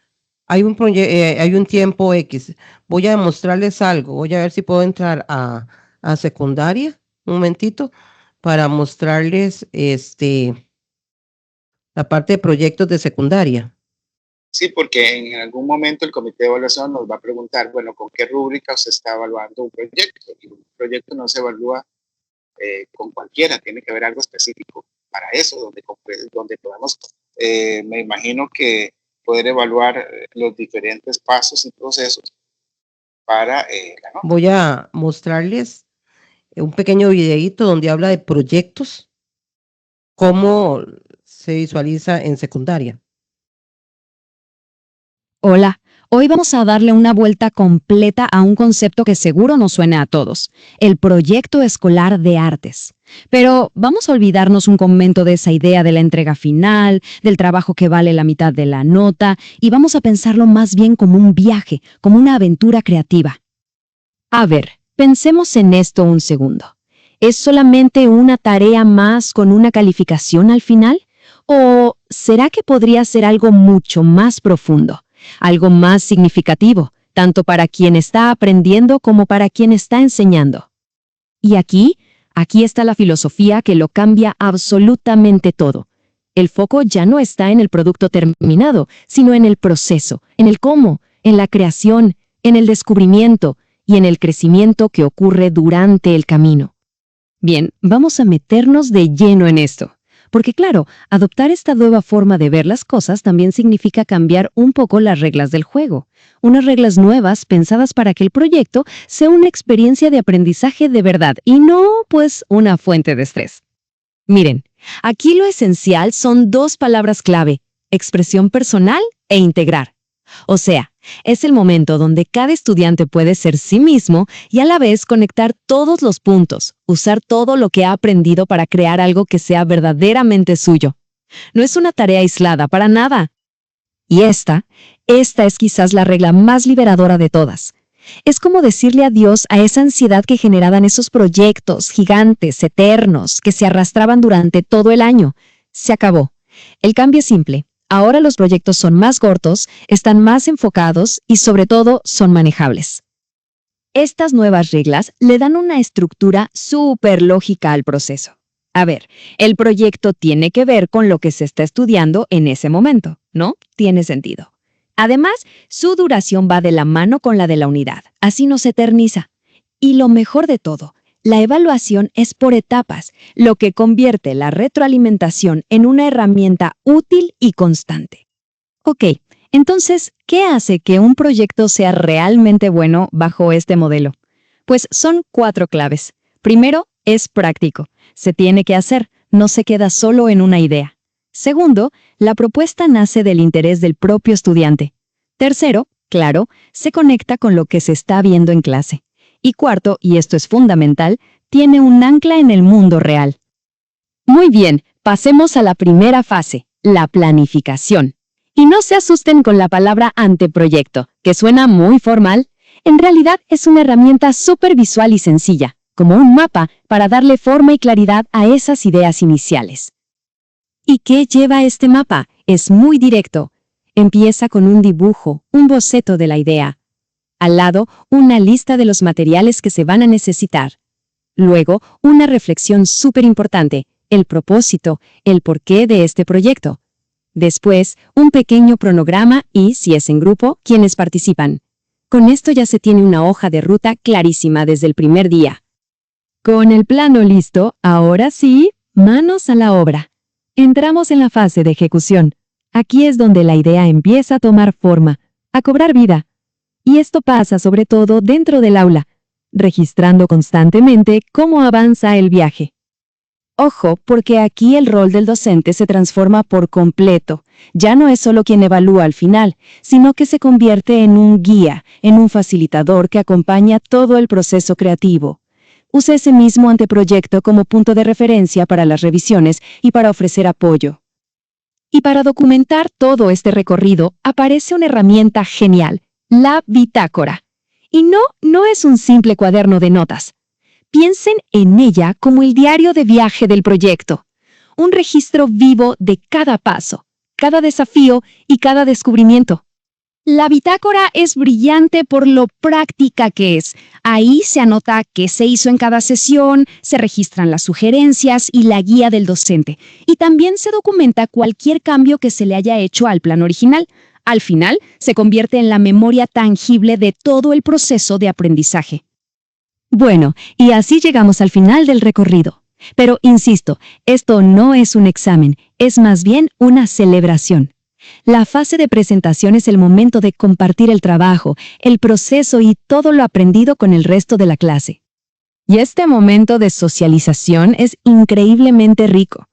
Hay un tiempo X. Voy a demostrarles algo. Voy a ver si puedo entrar a secundaria, un momentito, para mostrarles la parte de proyectos de secundaria. Sí, porque en algún momento el comité de evaluación nos va a preguntar, bueno, ¿con qué rúbrica usted está evaluando un proyecto? Y un proyecto no se evalúa con cualquiera, tiene que haber algo específico para eso, donde podamos, me imagino que poder evaluar los diferentes pasos y procesos para la nota. Voy a mostrarles un pequeño videíto donde habla de proyectos, cómo se visualiza en secundaria. Hola, hoy vamos a darle una vuelta completa a un concepto que seguro nos suena a todos, el proyecto escolar de artes. Pero vamos a olvidarnos un momento de esa idea de la entrega final, del trabajo que vale la mitad de la nota, y vamos a pensarlo más bien como un viaje, como una aventura creativa. A ver, pensemos en esto un segundo. ¿Es solamente una tarea más con una calificación al final? ¿O será que podría ser algo mucho más profundo? Algo más significativo, tanto para quien está aprendiendo como para quien está enseñando. Y aquí está la filosofía que lo cambia absolutamente todo. El foco ya no está en el producto terminado, sino en el proceso, en el cómo, en la creación, en el descubrimiento y en el crecimiento que ocurre durante el camino. Bien, vamos a meternos de lleno en esto. Porque claro, adoptar esta nueva forma de ver las cosas también significa cambiar un poco las reglas del juego. Unas reglas nuevas pensadas para que el proyecto sea una experiencia de aprendizaje de verdad y no, pues, una fuente de estrés. Miren, aquí lo esencial son dos palabras clave: expresión personal e integrar. O sea, es el momento donde cada estudiante puede ser sí mismo y a la vez conectar todos los puntos, usar todo lo que ha aprendido para crear algo que sea verdaderamente suyo. No es una tarea aislada para nada. Y esta es quizás la regla más liberadora de todas. Es como decirle adiós a esa ansiedad que generaban esos proyectos gigantes, eternos, que se arrastraban durante todo el año. Se acabó. El cambio es simple. Ahora los proyectos son más cortos, están más enfocados y sobre todo son manejables. Estas nuevas reglas le dan una estructura súper lógica al proceso. A ver, el proyecto tiene que ver con lo que se está estudiando en ese momento, ¿no? Tiene sentido. Además, su duración va de la mano con la de la unidad, así no se eterniza. Y lo mejor de todo, la evaluación es por etapas, lo que convierte la retroalimentación en una herramienta útil y constante. Ok, entonces, ¿qué hace que un proyecto sea realmente bueno bajo este modelo? Pues son 4 claves. Primero, es práctico. Se tiene que hacer, no se queda solo en una idea. Segundo, la propuesta nace del interés del propio estudiante. Tercero, claro, se conecta con lo que se está viendo en clase. Y cuarto, y esto es fundamental, tiene un ancla en el mundo real. Muy bien, pasemos a la primera fase, la planificación. Y no se asusten con la palabra anteproyecto, que suena muy formal. En realidad es una herramienta súper visual y sencilla, como un mapa para darle forma y claridad a esas ideas iniciales. ¿Y qué lleva este mapa? Es muy directo. Empieza con un dibujo, un boceto de la idea. Al lado, una lista de los materiales que se van a necesitar. Luego, una reflexión súper importante, el propósito, el porqué de este proyecto. Después, un pequeño cronograma y, si es en grupo, quienes participan. Con esto ya se tiene una hoja de ruta clarísima desde el primer día. Con el plano listo, ahora sí, manos a la obra. Entramos en la fase de ejecución. Aquí es donde la idea empieza a tomar forma, a cobrar vida. Y esto pasa sobre todo dentro del aula, registrando constantemente cómo avanza el viaje. Ojo, porque aquí el rol del docente se transforma por completo. Ya no es solo quien evalúa al final, sino que se convierte en un guía, en un facilitador que acompaña todo el proceso creativo. Usa ese mismo anteproyecto como punto de referencia para las revisiones y para ofrecer apoyo. Y para documentar todo este recorrido, aparece una herramienta genial, la bitácora. Y no es un simple cuaderno de notas. Piensen en ella como el diario de viaje del proyecto, un registro vivo de cada paso, cada desafío y cada descubrimiento. La bitácora es brillante por lo práctica que es. Ahí se anota qué se hizo en cada sesión, se registran las sugerencias y la guía del docente. Y también se documenta cualquier cambio que se le haya hecho al plan original. Al final, se convierte en la memoria tangible de todo el proceso de aprendizaje. Bueno, y así llegamos al final del recorrido. Pero, insisto, esto no es un examen, es más bien una celebración. La fase de presentación es el momento de compartir el trabajo, el proceso y todo lo aprendido con el resto de la clase. Y este momento de socialización es increíblemente rico.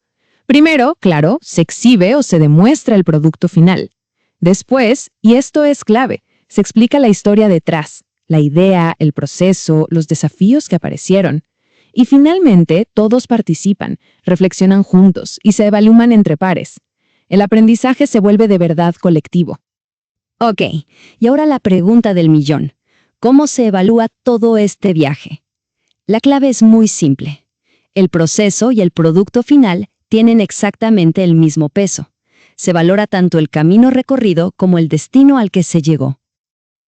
Primero, claro, se exhibe o se demuestra el producto final. Después, y esto es clave, se explica la historia detrás, la idea, el proceso, los desafíos que aparecieron. Y finalmente, todos participan, reflexionan juntos y se evalúan entre pares. El aprendizaje se vuelve de verdad colectivo. Ok, y ahora la pregunta del millón. ¿Cómo se evalúa todo este viaje? La clave es muy simple. El proceso y el producto final tienen exactamente el mismo peso. Se valora tanto el camino recorrido como el destino al que se llegó.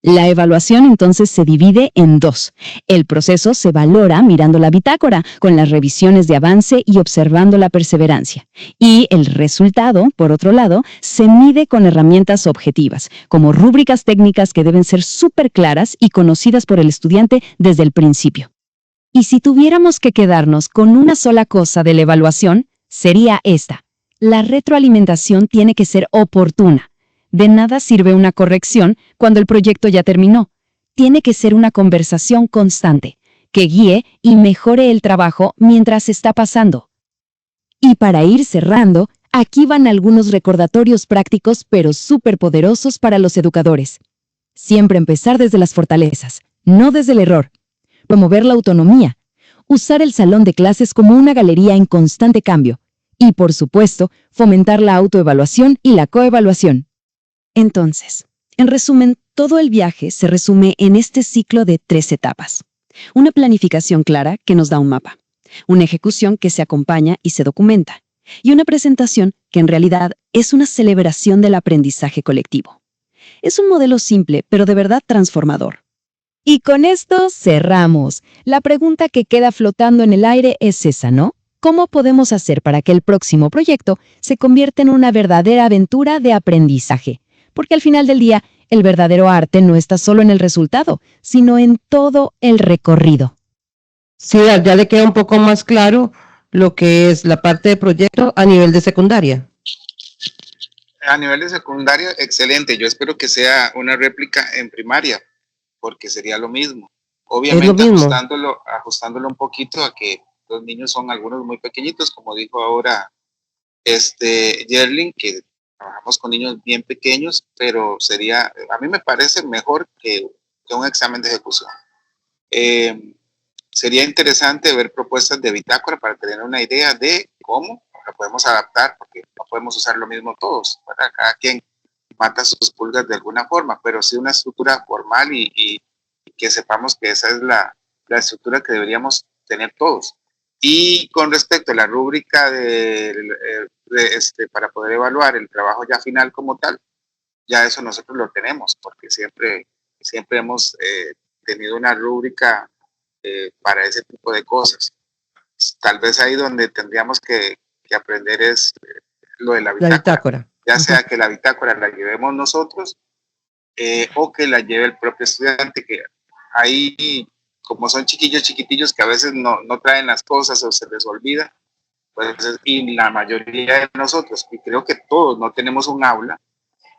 La evaluación entonces se divide en 2. El proceso se valora mirando la bitácora, con las revisiones de avance y observando la perseverancia. Y el resultado, por otro lado, se mide con herramientas objetivas, como rúbricas técnicas que deben ser súper claras y conocidas por el estudiante desde el principio. Y si tuviéramos que quedarnos con una sola cosa de la evaluación, sería esta. La retroalimentación tiene que ser oportuna. De nada sirve una corrección cuando el proyecto ya terminó. Tiene que ser una conversación constante, que guíe y mejore el trabajo mientras está pasando. Y para ir cerrando, aquí van algunos recordatorios prácticos pero súper poderosos para los educadores. Siempre empezar desde las fortalezas, no desde el error. Promover la autonomía. Usar el salón de clases como una galería en constante cambio. Y, por supuesto, fomentar la autoevaluación y la coevaluación. Entonces, en resumen, todo el viaje se resume en este ciclo de 3 etapas. Una planificación clara que nos da un mapa. Una ejecución que se acompaña y se documenta. Y una presentación que en realidad es una celebración del aprendizaje colectivo. Es un modelo simple, pero de verdad transformador. Y con esto cerramos. La pregunta que queda flotando en el aire es esa, ¿no? ¿Cómo podemos hacer para que el próximo proyecto se convierta en una verdadera aventura de aprendizaje? Porque al final del día, el verdadero arte no está solo en el resultado, sino en todo el recorrido. Sí, ya le queda un poco más claro lo que es la parte de proyecto a nivel de secundaria. A nivel de secundaria, excelente. Yo espero que sea una réplica en primaria, porque sería lo mismo. Obviamente ajustándolo un poquito a que los niños son algunos muy pequeñitos, como dijo ahora Yerlin, que trabajamos con niños bien pequeños, pero a mí me parece mejor que un examen de ejecución. Sería interesante ver propuestas de bitácora para tener una idea de cómo la podemos adaptar, porque no podemos usar lo mismo todos, ¿verdad? Cada quien mata sus pulgas de alguna forma, pero sí una estructura formal y que sepamos que esa es la estructura que deberíamos tener todos. Y con respecto a la rúbrica para poder evaluar el trabajo ya final como tal, ya eso nosotros lo tenemos, porque siempre hemos tenido una rúbrica para ese tipo de cosas. Tal vez ahí donde tendríamos que aprender es lo de la bitácora. Ya sea que la bitácora la llevemos nosotros o que la lleve el propio estudiante, que ahí, como son chiquitillos que a veces no traen las cosas o se les olvida, pues, y la mayoría de nosotros, y creo que todos no tenemos un aula,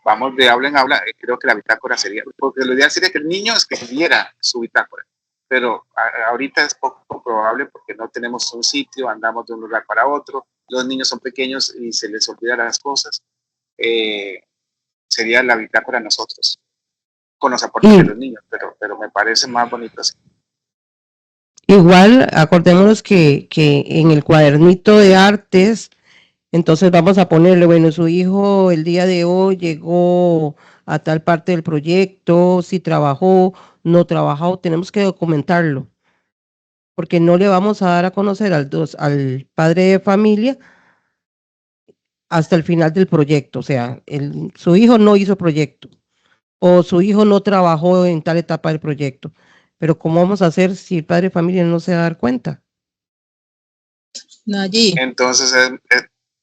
vamos de aula en aula, creo que la bitácora sería, porque lo ideal sería que el niño escribiera su bitácora, pero ahorita es poco probable porque no tenemos un sitio, andamos de un lugar para otro, los niños son pequeños y se les olvidan las cosas. Sería la bitácora a nosotros, con los aportes de los niños, pero me parece más bonito así. Igual, acordémonos que en el cuadernito de artes, entonces vamos a ponerle, bueno, su hijo el día de hoy llegó a tal parte del proyecto, si trabajó, no trabajó, tenemos que documentarlo, porque no le vamos a dar a conocer al padre de familia hasta el final del proyecto, o sea, su hijo no hizo proyecto, o su hijo no trabajó en tal etapa del proyecto, pero ¿cómo vamos a hacer si el padre de familia no se va a dar cuenta? Nayi. Entonces,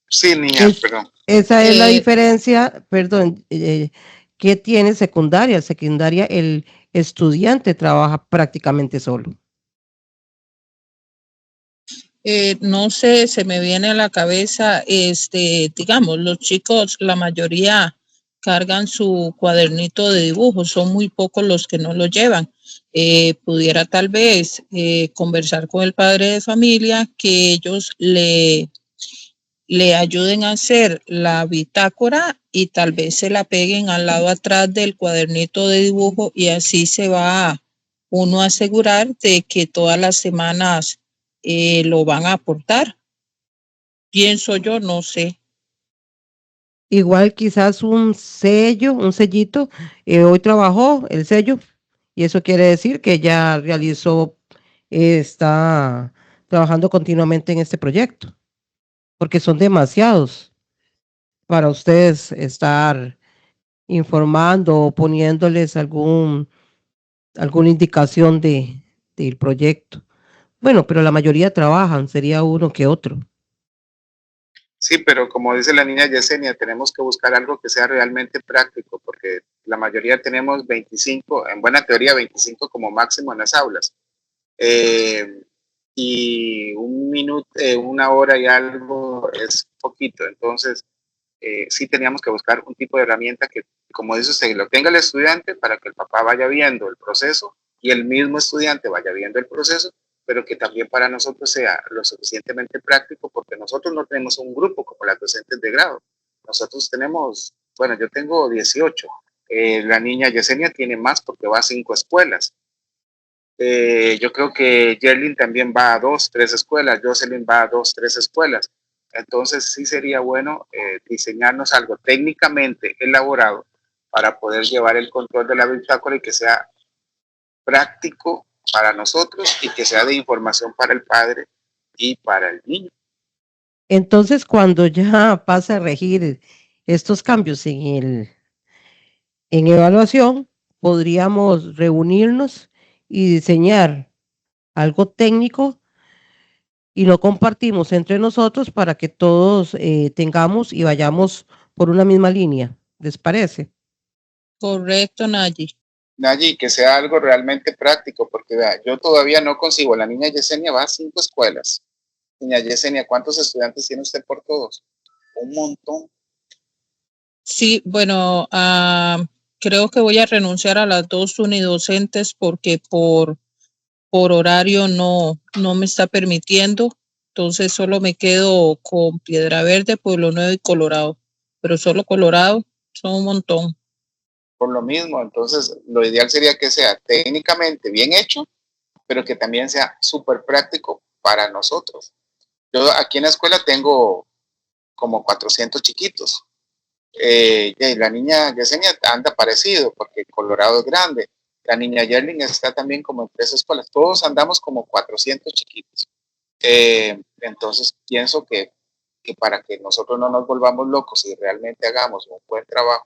sí, niña, perdón. Esa es la diferencia, perdón, que tiene secundaria. Secundaria, el estudiante trabaja prácticamente solo. No sé, se me viene a la cabeza, digamos, los chicos, la mayoría cargan su cuadernito de dibujo, son muy pocos los que no lo llevan. Pudiera tal vez conversar con el padre de familia, que ellos le ayuden a hacer la bitácora y tal vez se la peguen al lado atrás del cuadernito de dibujo, y así se va uno a asegurar de que todas las semanas lo van a aportar. Pienso yo, no sé. Igual quizás un sello, un sellito, hoy trabajó el sello, y eso quiere decir que ya realizó, está trabajando continuamente en este proyecto, porque son demasiados para ustedes estar informando o poniéndoles alguna indicación del proyecto. Bueno, pero la mayoría trabajan, sería uno que otro. Sí, pero como dice la niña Yesenia, tenemos que buscar algo que sea realmente práctico, porque la mayoría tenemos 25, en buena teoría 25 como máximo en las aulas. Y y un minuto, 1 hora y algo es poquito. Entonces, sí teníamos que buscar un tipo de herramienta que, como dice usted, lo tenga el estudiante para que el papá vaya viendo el proceso y el mismo estudiante vaya viendo el proceso, pero que también para nosotros sea lo suficientemente práctico, porque nosotros no tenemos un grupo como las docentes de grado. Nosotros tenemos, bueno, yo tengo 18. La niña Yesenia tiene más porque va a 5 escuelas. Yo creo que Yerlin también va a 2, 3 escuelas, Jocelyn va a 2, 3 escuelas. Entonces sí sería bueno diseñarnos algo técnicamente elaborado para poder llevar el control de la bitácora y que sea práctico para nosotros y que sea de información para el padre y para el niño. Entonces, cuando ya pase a regir estos cambios en evaluación, podríamos reunirnos y diseñar algo técnico y lo compartimos entre nosotros para que todos tengamos y vayamos por una misma línea. ¿Les parece? Correcto, Nayi. Nayi, que sea algo realmente práctico, porque vea, yo todavía no consigo. La niña Yesenia va a 5 escuelas. Niña Yesenia, ¿cuántos estudiantes tiene usted por todos? Un montón. Sí, bueno, creo que voy a renunciar a las 2 unidocentes porque por horario no me está permitiendo. Entonces solo me quedo con Piedra Verde, Pueblo Nuevo y Colorado. Pero solo Colorado son un montón. Por lo mismo, entonces lo ideal sería que sea técnicamente bien hecho, pero que también sea súper práctico para nosotros. Yo aquí en la escuela tengo como 400 chiquitos. Y la niña Yesenia anda parecido porque Colorado es grande. La niña Yerling está también como en 3 escuelas. Todos andamos como 400 chiquitos. Entonces pienso que para que nosotros no nos volvamos locos y realmente hagamos un buen trabajo,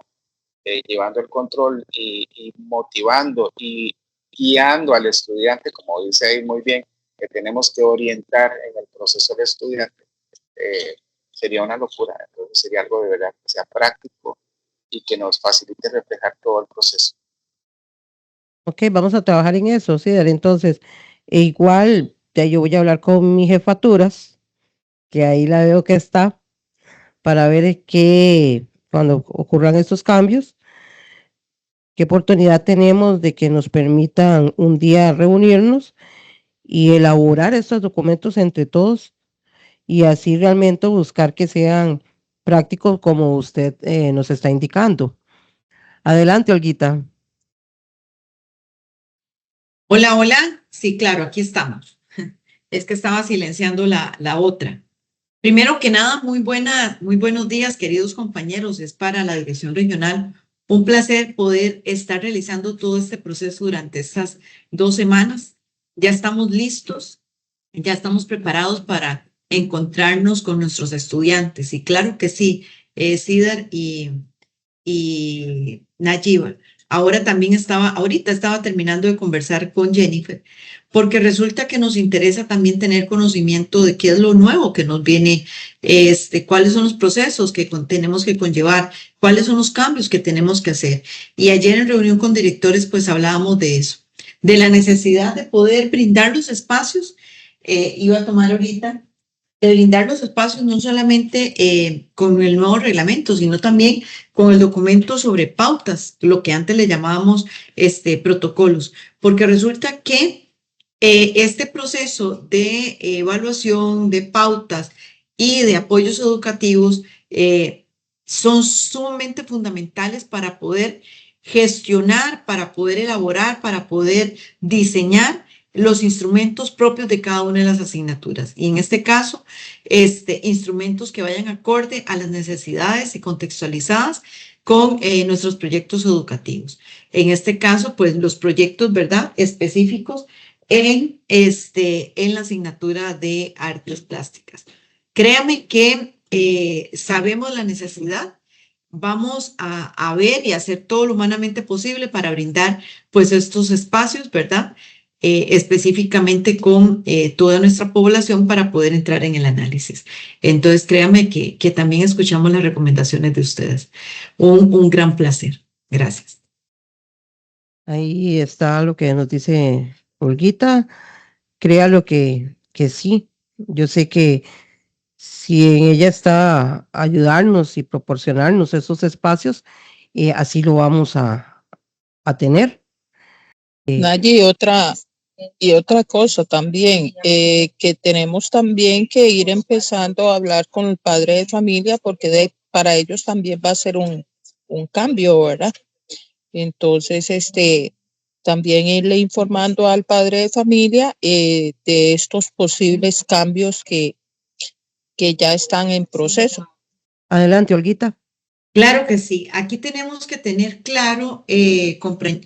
llevando el control y motivando y guiando al estudiante, como dice ahí muy bien, que tenemos que orientar en el proceso del estudiante, sería una locura. Entonces sería algo de verdad que sea práctico y que nos facilite reflejar todo el proceso. Ok, vamos a trabajar en eso, sí. Entonces, igual ya yo voy a hablar con mis jefaturas, que ahí la veo que está, para ver qué, cuando ocurran estos cambios, qué oportunidad tenemos de que nos permitan un día reunirnos y elaborar estos documentos entre todos y así realmente buscar que sean prácticos como usted nos está indicando. Adelante, Olguita. Hola, hola. Sí, claro, aquí estamos. Es que estaba silenciando la otra. Primero que nada, muy buenos días, queridos compañeros. Es para la Dirección Regional un placer poder estar realizando todo este proceso durante estas 2 semanas. Ya estamos listos, ya estamos preparados para encontrarnos con nuestros estudiantes. Y claro que sí, Cedar y Nayiba. Ahorita estaba terminando de conversar con Jennifer, porque resulta que nos interesa también tener conocimiento de qué es lo nuevo que nos viene, cuáles son los procesos que tenemos que conllevar, cuáles son los cambios que tenemos que hacer. Y ayer en reunión con directores, pues hablábamos de eso, de la necesidad de poder brindar los espacios. Iba a tomar ahorita de brindar los espacios no solamente con el nuevo reglamento, sino también con el documento sobre pautas, lo que antes le llamábamos protocolos, porque resulta que este proceso de evaluación de pautas y de apoyos educativos son sumamente fundamentales para poder gestionar, para poder elaborar, para poder diseñar los instrumentos propios de cada una de las asignaturas. Y en este caso, instrumentos que vayan acorde a las necesidades y contextualizadas con nuestros proyectos educativos. En este caso, pues los proyectos, ¿verdad?, específicos en la asignatura de artes plásticas. Créame que sabemos la necesidad. Vamos a ver y hacer todo lo humanamente posible para brindar pues estos espacios, ¿verdad?, específicamente con toda nuestra población para poder entrar en el análisis. Entonces, créanme que también escuchamos las recomendaciones de ustedes. Un gran placer. Gracias. Ahí está lo que nos dice Olguita. Crea lo que que sí. Yo sé que si en ella está ayudarnos y proporcionarnos esos espacios, así lo vamos a tener. Nayi, y otra cosa también, que tenemos también que ir empezando a hablar con el padre de familia porque para ellos también va a ser un cambio, ¿verdad? Entonces, también irle informando al padre de familia de estos posibles cambios que ya están en proceso. Adelante, Olguita. Claro que sí. Aquí tenemos que tener claro,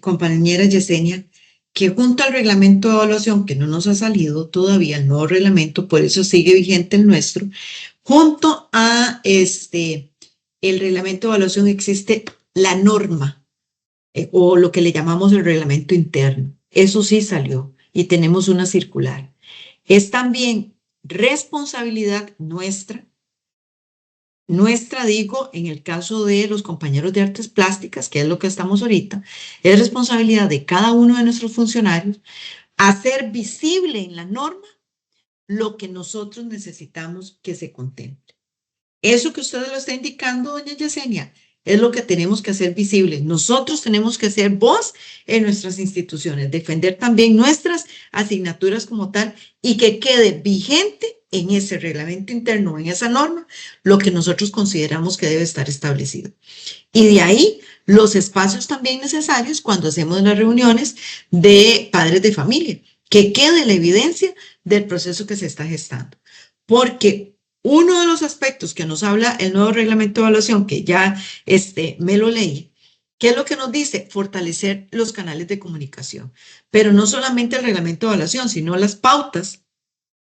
compañera Yesenia, que junto al reglamento de evaluación, que no nos ha salido todavía el nuevo reglamento, por eso sigue vigente el nuestro, junto a el reglamento de evaluación existe la norma o lo que le llamamos el reglamento interno. Eso sí salió y tenemos una circular. Es también responsabilidad nuestra, digo, en el caso de los compañeros de artes plásticas, que es lo que estamos ahorita, es responsabilidad de cada uno de nuestros funcionarios hacer visible en la norma lo que nosotros necesitamos que se contemple. Eso que usted lo está indicando, doña Yesenia, es lo que tenemos que hacer visible. Nosotros tenemos que ser voz en nuestras instituciones, defender también nuestras asignaturas como tal y que quede vigente en ese reglamento interno, en esa norma, lo que nosotros consideramos que debe estar establecido. Y de ahí los espacios también necesarios cuando hacemos las reuniones de padres de familia, que quede la evidencia del proceso que se está gestando. Porque uno de los aspectos que nos habla el nuevo reglamento de evaluación, que ya me lo leí, ¿qué es lo que nos dice? Fortalecer los canales de comunicación. Pero no solamente el reglamento de evaluación, sino las pautas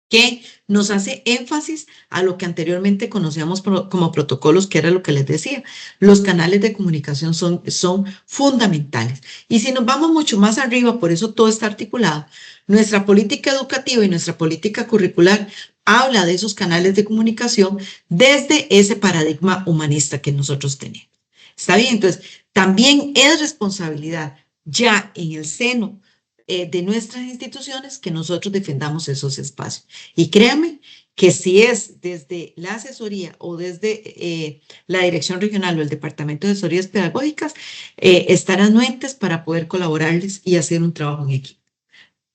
que nos hace énfasis a lo que anteriormente conocíamos como protocolos, que era lo que les decía. Los canales de comunicación son fundamentales. Y si nos vamos mucho más arriba, por eso todo está articulado, nuestra política educativa y nuestra política curricular habla de esos canales de comunicación desde ese paradigma humanista que nosotros tenemos. ¿Está bien? Entonces, también es responsabilidad ya en el seno de nuestras instituciones que nosotros defendamos esos espacios. Y créanme que si es desde la asesoría o desde la dirección regional o el departamento de asesorías pedagógicas, estarán anuentes para poder colaborarles y hacer un trabajo en equipo.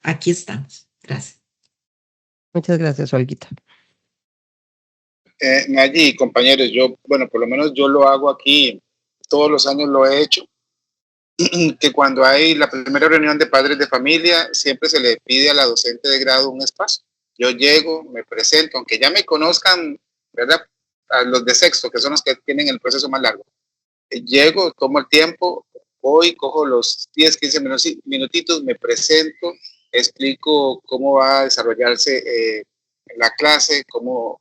Aquí estamos. Gracias. Muchas gracias, Olguita. Nayi, compañeros, bueno, por lo menos yo lo hago aquí, todos los años lo he hecho, que cuando hay la primera reunión de padres de familia, siempre se le pide a la docente de grado un espacio. Yo llego, me presento, aunque ya me conozcan, ¿verdad? A los de sexto, que son los que tienen el proceso más largo. Llego, tomo el tiempo, voy, cojo los 10, 15 minutitos, me presento, explico cómo va a desarrollarse la clase, cómo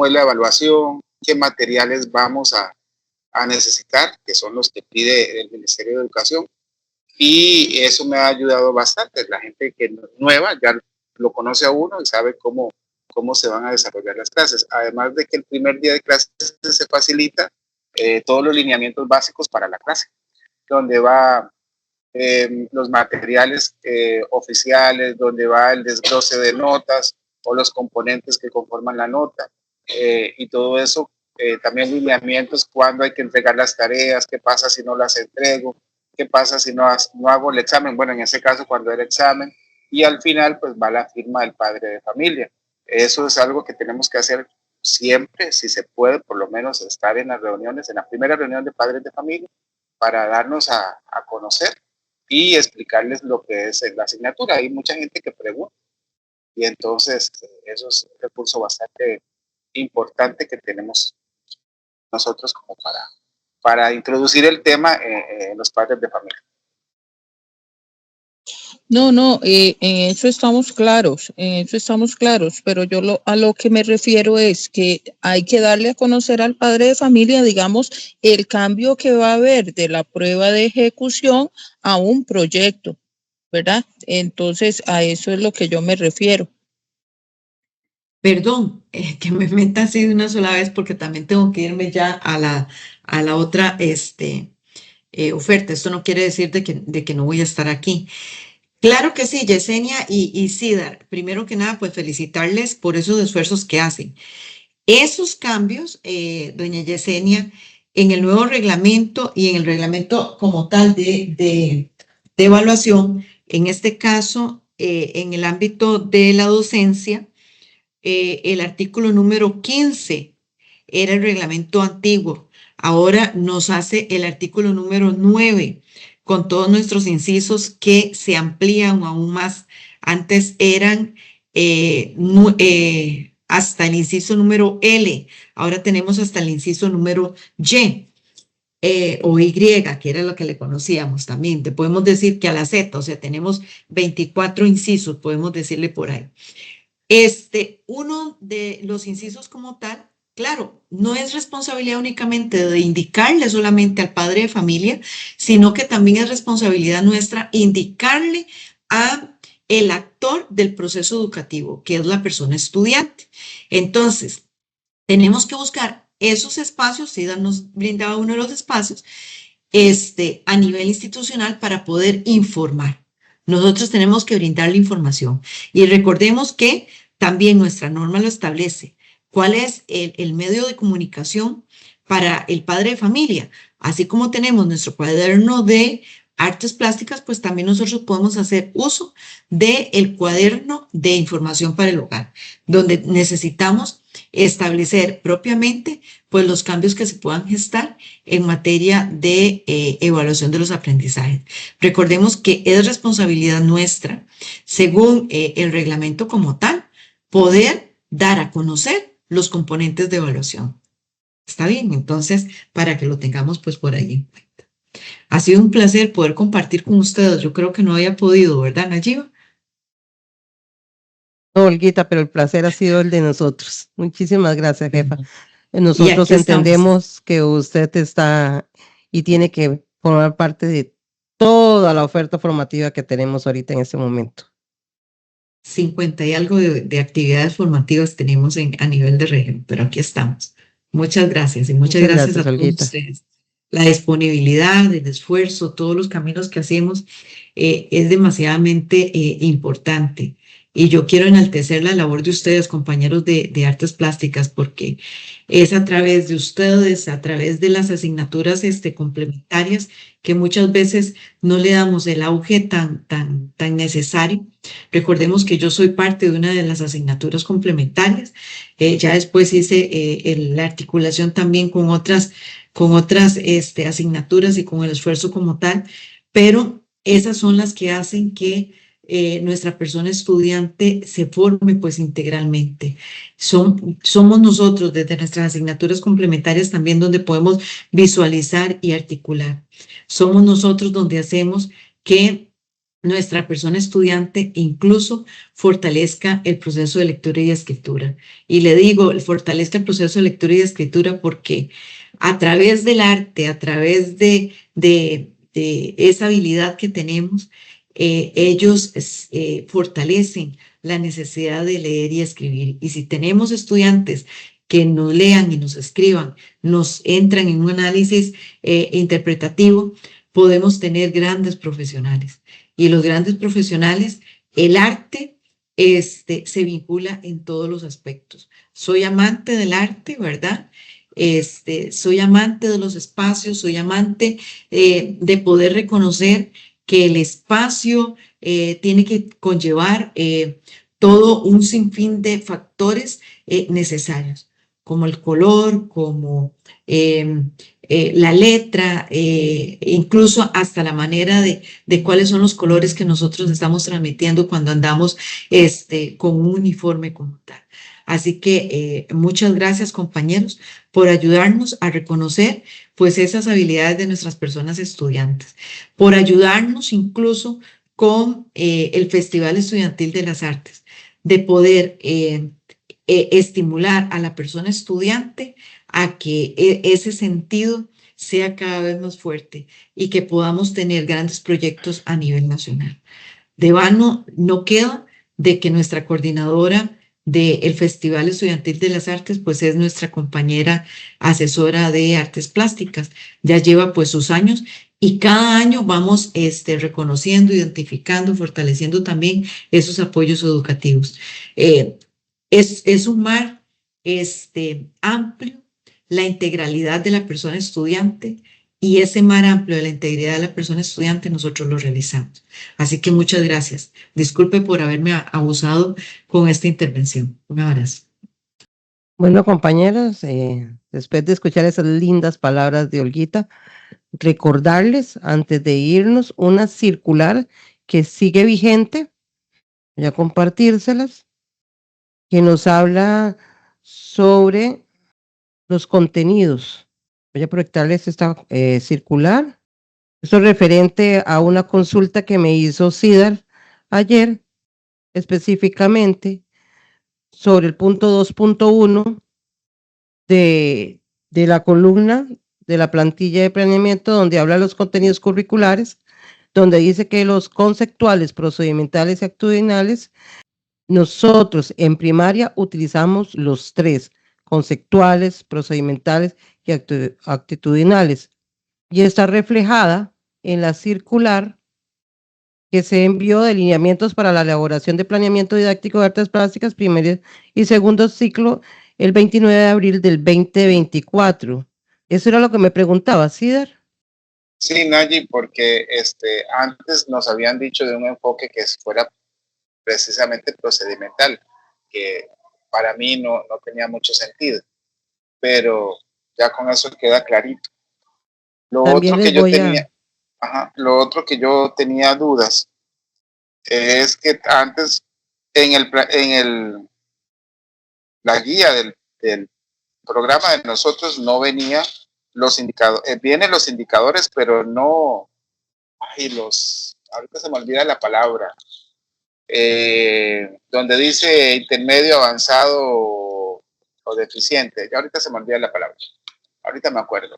es la evaluación, qué materiales vamos a necesitar, que son los que pide el Ministerio de Educación, y eso me ha ayudado bastante. La gente que es nueva ya lo conoce a uno y sabe cómo se van a desarrollar las clases. Además de que el primer día de clases se facilita todos los lineamientos básicos para la clase, donde va los materiales oficiales, donde va el desglose de notas o los componentes que conforman la nota, y todo eso. También lineamientos, cuándo hay que entregar las tareas, qué pasa si no las entrego, qué pasa si no hago el examen, bueno, en ese caso cuando era examen, y al final pues va la firma del padre de familia. Eso es algo que tenemos que hacer siempre, si se puede, por lo menos estar en las reuniones, en la primera reunión de padres de familia, para darnos a conocer y explicarles lo que es la asignatura. Hay mucha gente que pregunta, y entonces eso es un recurso bastante importante que tenemos nosotros como para introducir el tema en los padres de familia. No, en eso estamos claros, pero yo a lo que me refiero es que hay que darle a conocer al padre de familia, digamos, el cambio que va a haber de la prueba de ejecución a un proyecto, ¿verdad? Entonces, a eso es lo que yo me refiero. Perdón, que me meta así de una sola vez porque también tengo que irme ya a la otra oferta. Esto no quiere decir de que no voy a estar aquí. Claro que sí, Yesenia y Cida. Primero que nada, pues felicitarles por esos esfuerzos que hacen. Esos cambios, doña Yesenia, en el nuevo reglamento y en el reglamento como tal de evaluación, en este caso, en el ámbito de la docencia, el artículo número 15 era el reglamento antiguo. Ahora nos hace el artículo número 9 con todos nuestros incisos que se amplían aún más. Antes eran hasta el inciso número L, ahora tenemos hasta el inciso número Y. O Y, que era lo que le conocíamos también. Te podemos decir que a la Z, o sea, tenemos 24 incisos, podemos decirle por ahí. Uno de los incisos como tal, claro, no es responsabilidad únicamente de indicarle solamente al padre de familia, sino que también es responsabilidad nuestra indicarle a el actor del proceso educativo, que es la persona estudiante. Entonces, tenemos que buscar esos espacios, SIDA nos brindaba uno de los espacios, a nivel institucional para poder informar. Nosotros tenemos que brindar la información y recordemos que también nuestra norma lo establece. ¿Cuál es el medio de comunicación para el padre de familia? Así como tenemos nuestro cuaderno de artes plásticas, pues también nosotros podemos hacer uso del cuaderno de información para el hogar, donde necesitamos establecer propiamente pues los cambios que se puedan gestar en materia de evaluación de los aprendizajes. Recordemos que es responsabilidad nuestra, según el reglamento como tal, poder dar a conocer los componentes de evaluación. ¿Está bien? Entonces, para que lo tengamos pues por ahí en cuenta. Ha sido un placer poder compartir con ustedes. Yo creo que no había podido, ¿verdad, Nayiba? No, Olguita, pero el placer ha sido el de nosotros. Muchísimas gracias, jefa. Nosotros entendemos que usted está y tiene que formar parte de toda la oferta formativa que tenemos ahorita en este momento. 50 y algo de actividades formativas tenemos a nivel de región, pero aquí estamos. Muchas gracias y muchas gracias a todos ustedes. La disponibilidad, el esfuerzo, todos los caminos que hacemos es demasiadamente importante. Y yo quiero enaltecer la labor de ustedes, compañeros de artes plásticas, porque es a través de ustedes, a través de las asignaturas complementarias, que muchas veces no le damos el auge tan necesario. Recordemos que yo soy parte de una de las asignaturas complementarias. Ya después hice la articulación también con otras asignaturas y con el esfuerzo como tal, pero esas son las que hacen que nuestra persona estudiante se forme pues integralmente. Somos nosotros desde nuestras asignaturas complementarias también donde podemos visualizar y articular. Somos nosotros donde hacemos que nuestra persona estudiante incluso fortalezca el proceso de lectura y escritura. Y le digo, fortalezca el proceso de lectura y escritura porque a través del arte, a través de esa habilidad que tenemos, ellos fortalecen la necesidad de leer y escribir. Y si tenemos estudiantes que nos lean y nos escriban, nos entran en un análisis interpretativo, podemos tener grandes profesionales. Y los grandes profesionales, el arte se vincula en todos los aspectos. Soy amante del arte, ¿verdad? Soy amante de los espacios, soy amante de poder reconocer que el espacio tiene que conllevar todo un sinfín de factores necesarios, como el color, como la letra, incluso hasta la manera de cuáles son los colores que nosotros estamos transmitiendo cuando andamos con un uniforme como tal. Así que muchas gracias, compañeros, por ayudarnos a reconocer pues esas habilidades de nuestras personas estudiantes, por ayudarnos incluso con el Festival Estudiantil de las Artes, de poder estimular a la persona estudiante a que ese sentido sea cada vez más fuerte y que podamos tener grandes proyectos a nivel nacional. De vano no queda de que nuestra coordinadora del Festival Estudiantil de las Artes, pues es nuestra compañera asesora de artes plásticas. Ya lleva pues sus años Y cada año vamos reconociendo, identificando, fortaleciendo también esos apoyos educativos. Es sumar amplio la integralidad de la persona estudiante, y ese mar amplio de la integridad de la persona estudiante nosotros lo realizamos. Así que muchas gracias. Disculpe por haberme abusado con esta intervención. Un abrazo. Bueno, compañeros, después de escuchar esas lindas palabras de Olguita, recordarles antes de irnos una circular que sigue vigente, voy a compartírselas, que nos habla sobre los contenidos. Voy a proyectarles esta circular. Esto es referente a una consulta que me hizo CIDAR ayer, específicamente sobre el punto 2.1 de la columna de la plantilla de planeamiento, donde habla de los contenidos curriculares, donde dice que los conceptuales, procedimentales y actitudinales, nosotros en primaria utilizamos los tres: conceptuales, procedimentales y actitudinales. Y está reflejada en la circular que se envió de lineamientos para la elaboración de planeamiento didáctico de artes plásticas, primer y segundo ciclo, el 29 de abril del 2024. Eso era lo que me preguntaba, ¿Cidar? Sí, Nayi, porque antes nos habían dicho de un enfoque que fuera precisamente procedimental, que para mí no tenía mucho sentido, pero ya con eso queda clarito. Lo También otro que les yo voy tenía, lo otro que yo tenía dudas es que antes la guía del programa de nosotros no venía los indicadores, vienen los indicadores, pero no, ahorita se me olvida la palabra, donde dice intermedio, avanzado o deficiente, ya ahorita se me olvida la palabra, ahorita me acuerdo,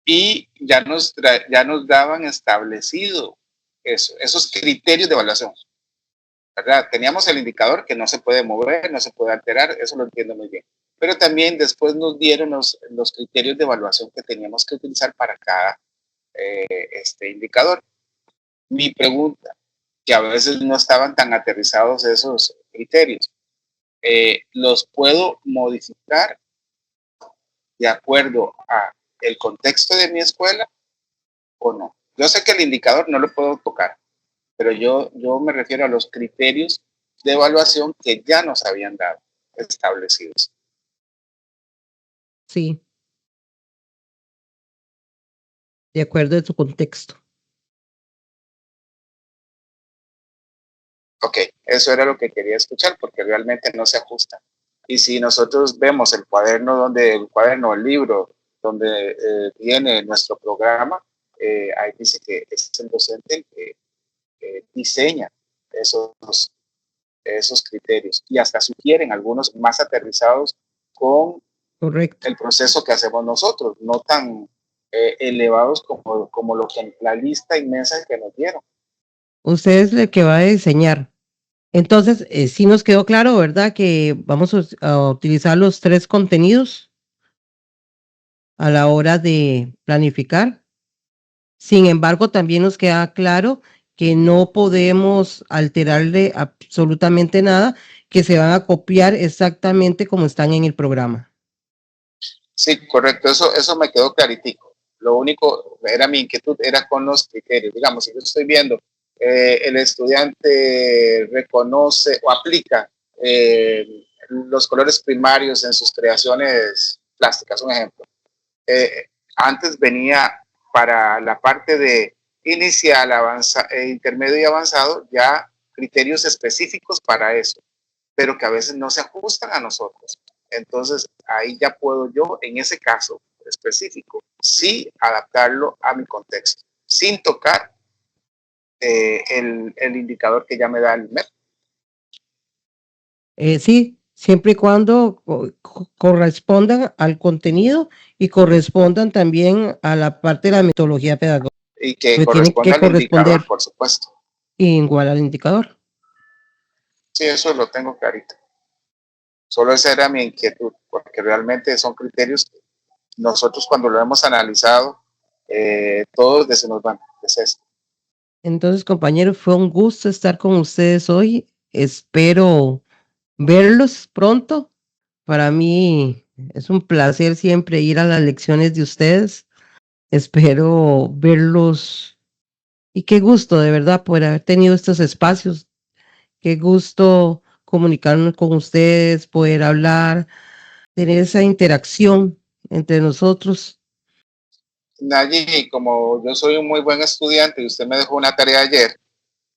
y ya nos daban establecido esos criterios de evaluación, ¿verdad? Teníamos el indicador que no se puede mover, no se puede alterar, eso lo entiendo muy bien, pero también después nos dieron los criterios de evaluación que teníamos que utilizar para cada indicador. Mi pregunta, que a veces no estaban tan aterrizados esos criterios, ¿los puedo modificar de acuerdo a el contexto de mi escuela o no? Yo sé que el indicador no lo puedo tocar, pero yo me refiero a los criterios de evaluación que ya nos habían dado establecidos. Sí, de acuerdo a su contexto. Ok, eso era lo que quería escuchar porque realmente no se ajusta. Y si nosotros vemos el cuaderno, el libro donde viene nuestro programa, ahí dice que es el docente el que diseña esos criterios y hasta sugieren algunos más aterrizados con Correcto. el proceso que hacemos nosotros, no tan elevados como lo que la lista inmensa que nos dieron. Usted es el que va a diseñar. Entonces, sí nos quedó claro, ¿verdad? Que vamos a utilizar los tres contenidos a la hora de planificar. Sin embargo, también nos queda claro que no podemos alterarle absolutamente nada, que se van a copiar exactamente como están en el programa. Sí, correcto, eso me quedó claritico. Lo único, era mi inquietud, era con los criterios. Digamos, si yo estoy viendo, el estudiante reconoce o aplica los colores primarios en sus creaciones plásticas, un ejemplo. Antes venía para la parte de inicial, intermedio y avanzado, ya criterios específicos para eso, pero que a veces no se ajustan a nosotros. Entonces, ahí ya puedo yo, en ese caso específico, sí adaptarlo a mi contexto, sin tocar el indicador que ya me da el MEP. Sí, siempre y cuando correspondan al contenido y correspondan también a la parte de la metodología pedagógica. Y que Pues tiene que corresponda al corresponder indicador, por supuesto. igual al indicador. Sí, eso lo tengo clarito. Solo esa era mi inquietud, porque realmente son criterios que nosotros cuando lo hemos analizado todos se nos van. Es esto. Entonces, compañeros, fue un gusto estar con ustedes hoy. Espero verlos pronto. Para mí es un placer siempre ir a las lecciones de ustedes. Espero verlos y qué gusto de verdad poder haber tenido estos espacios. Qué gusto comunicarnos con ustedes, poder hablar, tener esa interacción entre nosotros. Nayi, como yo soy un muy buen estudiante y usted me dejó una tarea ayer,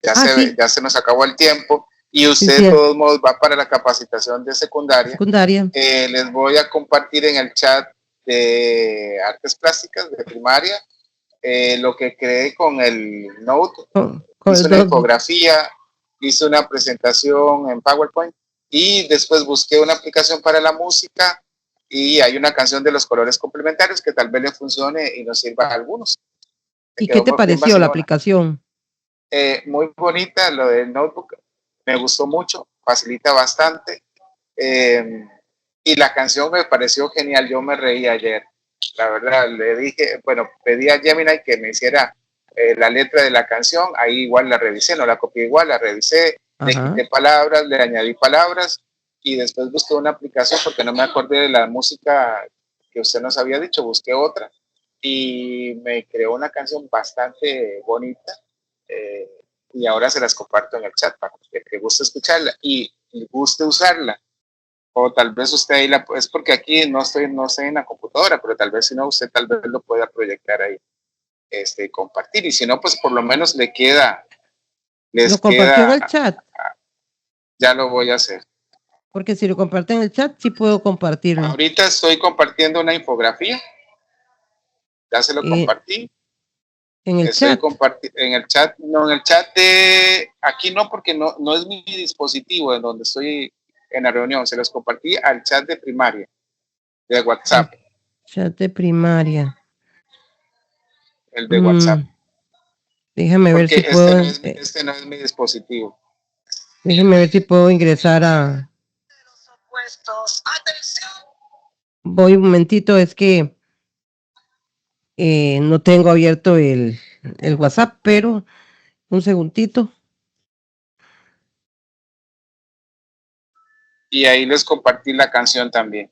Sí, ya se nos acabó el tiempo y usted sí, de todos modos va para la capacitación de secundaria. secundaria. Les voy a compartir en el chat de artes plásticas de primaria lo que creé con el Note. Hice una infografía, hice una presentación en PowerPoint y después busqué una aplicación para la música y hay una canción de los colores complementarios que tal vez le funcione y nos sirva a algunos. ¿Y qué te pareció la aplicación? Muy bonita, lo del notebook, me gustó mucho, facilita bastante y la canción me pareció genial, yo me reí ayer, la verdad, le dije, bueno, pedí a Gemini que me hiciera la letra de la canción, ahí igual la revisé, no la copié igual, la revisé, le quité palabras, le añadí palabras y después busqué una aplicación porque no me acordé de la música que usted nos había dicho, busqué otra y me creó una canción bastante bonita y ahora se las comparto en el chat para que guste escucharla y guste usarla. O tal vez usted ahí es porque aquí no estoy en la computadora, pero tal vez si no, usted tal vez lo pueda proyectar ahí, compartir. Y si no, pues por lo menos ¿Lo compartió en el chat? Ya lo voy a hacer. Porque si lo comparten en el chat, sí puedo compartirlo. Ahorita estoy compartiendo una infografía. Ya se lo compartí. En el chat. En el chat, no, en el chat de aquí no, porque no es mi dispositivo en donde estoy en la reunión. Se los compartí al chat de primaria, de WhatsApp. Chat de primaria. El de WhatsApp. Déjame ver si puedo. Este no es mi dispositivo. Déjame ver si puedo ingresar a. Voy un momentito, es que no tengo abierto el WhatsApp, pero un segundito. Y ahí les compartí la canción también.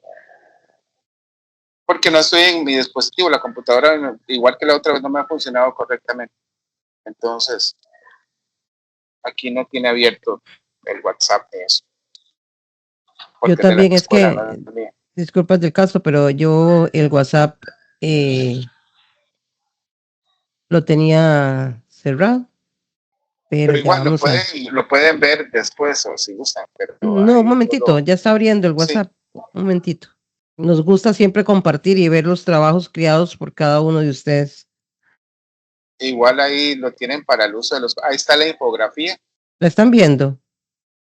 Porque no estoy en mi dispositivo, la computadora, igual que la otra vez, no me ha funcionado correctamente. Entonces, aquí no tiene abierto el WhatsApp de eso. Yo también es que, disculpas del caso, pero yo el WhatsApp lo tenía cerrado. Pero igual lo pueden ver después o si gustan. No, un momentito, ya está abriendo el WhatsApp. Sí. Un momentito. Nos gusta siempre compartir y ver los trabajos creados por cada uno de ustedes. Igual ahí lo tienen para el uso de los... Ahí está la infografía. ¿La están viendo?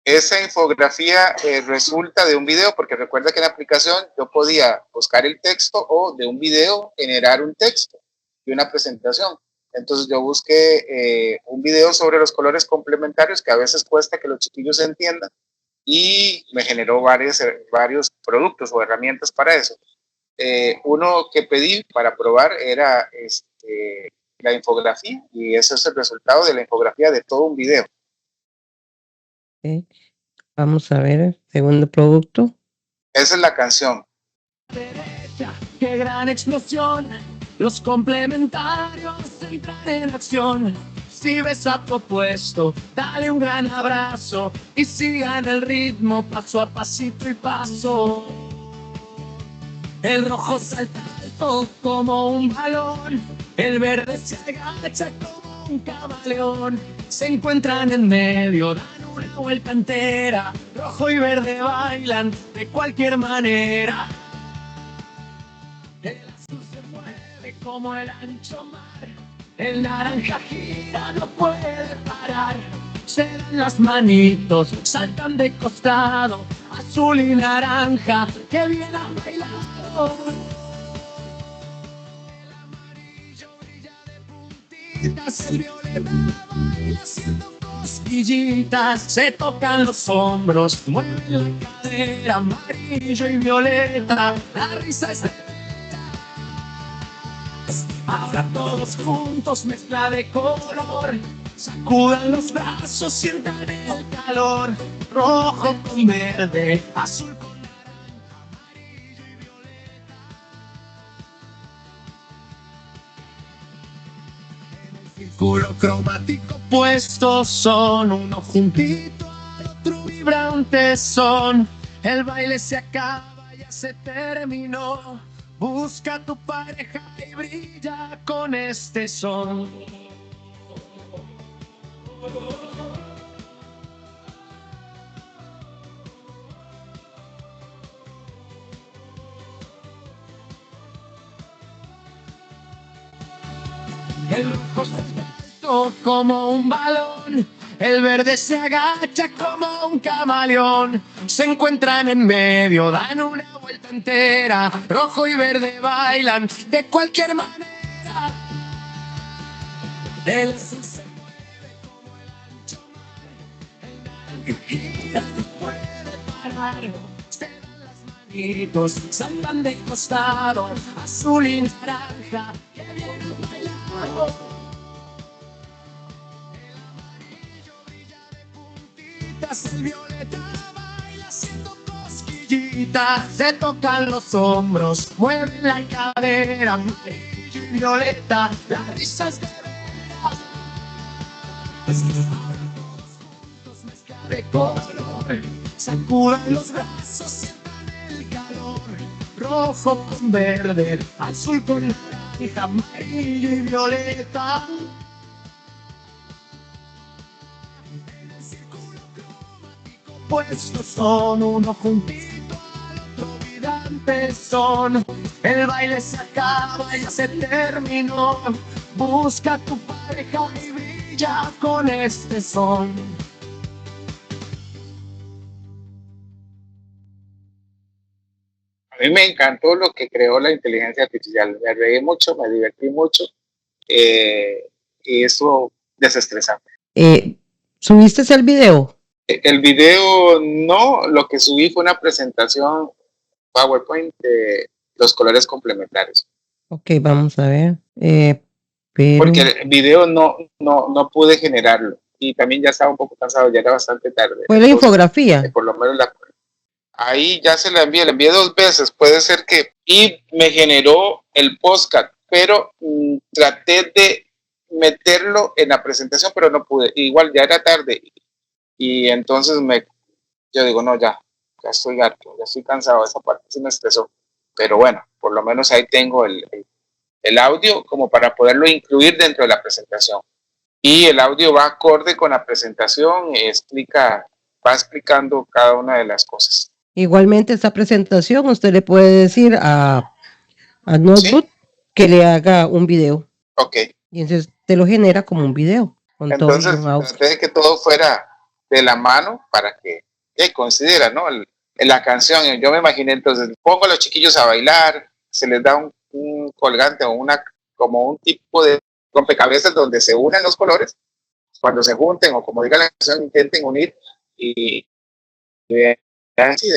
Esa infografía resulta de un video, porque recuerda que en la aplicación yo podía buscar el texto o de un video generar un texto y una presentación. Entonces yo busqué un video sobre los colores complementarios, que a veces cuesta que los chiquillos entiendan, y me generó varios productos o herramientas para eso. Uno que pedí para probar era la infografía, y ese es el resultado de la infografía de todo un video. Okay. Vamos a ver el segundo producto. Esa es la canción. ¡Qué gran explosión! Los complementarios entran en acción. Si ves a tu opuesto, dale un gran abrazo y sigan el ritmo paso a pasito y paso. El rojo salta alto como un balón, el verde se agacha como un camaleón. Se encuentran en medio, dan una vuelta entera, rojo y verde bailan de cualquier manera. El azul se mueve como el ancho mar, el naranja gira, no puede parar. Se dan las manitos, saltan de costado, azul y naranja, que bien han bailado. El amarillo brilla de puntitas, el violeta baila haciendo cosquillitas. Se tocan los hombros, mueven la cadera, amarillo y violeta, la risa es de Ahora todos juntos, mezcla de color. Sacudan los brazos, sientan el calor. Rojo con verde, azul con círculo cromático puestos son, uno juntito al otro vibrantes son. El baile se acaba, ya se terminó. Busca tu pareja y brilla con este son. El rojo se alto como un balón, el verde se agacha como un camaleón. Se encuentran en medio, dan una vuelta entera. Rojo y verde bailan de cualquier manera. El azul se mueve como el ancho mar. El naranja se puede parar. Se dan las manitos, saltan de costado. Azul y naranja que vienen bailando. El violeta baila haciendo cosquillitas, se tocan los hombros, mueven la cadera, amarillo y violeta, la risa es de veras. Juntos mezcla de color, sacudan los brazos, sientan el calor. Rojo con verde, azul con naranja, amarillo y violeta. Puestos son, uno juntito al otro vibrantes son. El baile se acaba, ya se terminó. Busca tu pareja y brilla con este son. A mí me encantó lo que creó la inteligencia artificial. Me reí mucho, me divertí mucho. Y eso desestresante. ¿Subiste el video? El video no, lo que subí fue una presentación PowerPoint de los colores complementarios. Ok, vamos a ver. Pero... Porque el video no pude generarlo. Y también ya estaba un poco cansado, ya era bastante tarde. ¿Fue la infografía? Por lo menos ahí ya se la envié 2 veces. Puede ser que... Y me generó el podcast, pero traté de meterlo en la presentación, pero no pude. Igual ya era tarde. Y entonces yo digo, no, ya estoy harto, ya estoy cansado, esa parte sí me estresó. Pero bueno, por lo menos ahí tengo el audio como para poderlo incluir dentro de la presentación. Y el audio va acorde con la presentación, va explicando cada una de las cosas. Igualmente esta presentación usted le puede decir a Notebook que le haga un video. Ok. Y entonces te lo genera como un video. Entonces, traté de que todo fuera de la mano para que considera, ¿no? La canción. Yo me imaginé, entonces, pongo a los chiquillos a bailar, se les da un colgante o como un tipo de rompecabezas donde se unen los colores, cuando se junten o como diga la canción, intenten unir y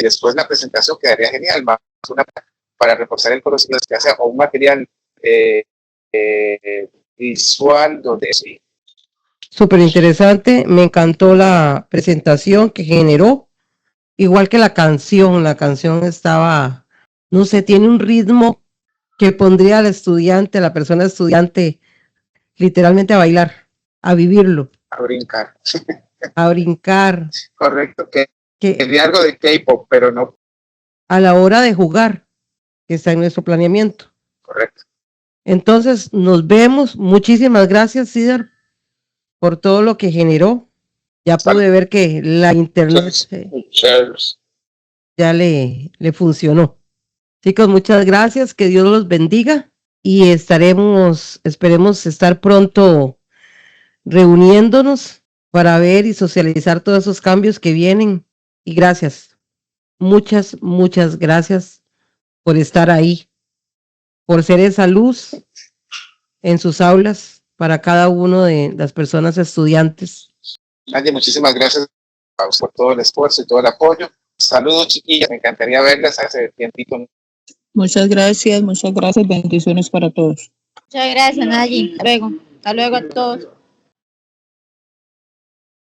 después la presentación quedaría genial, más una para reforzar el conocimiento que hace o un material visual donde sí. Súper interesante, me encantó la presentación que generó, igual que la canción estaba, no sé, tiene un ritmo que pondría al estudiante, a la persona estudiante, literalmente a bailar, a vivirlo. A brincar. A brincar. Correcto, que algo de K-pop, pero no. A la hora de jugar, que está en nuestro planeamiento. Correcto. Entonces, nos vemos. Muchísimas gracias, Cedar, por todo lo que generó. Ya pude ver que la internet ya le funcionó. Chicos, muchas gracias, que Dios los bendiga y esperemos estar pronto reuniéndonos para ver y socializar todos esos cambios que vienen. Y gracias, muchas gracias por estar ahí, por ser esa luz en sus aulas para cada uno de las personas estudiantes. Nadie, muchísimas gracias por todo el esfuerzo y todo el apoyo. Saludos, chiquillas, me encantaría verlas hace tiempito. Muchas gracias, bendiciones para todos. Muchas gracias, Nayi. Hasta luego. Hasta luego a todos.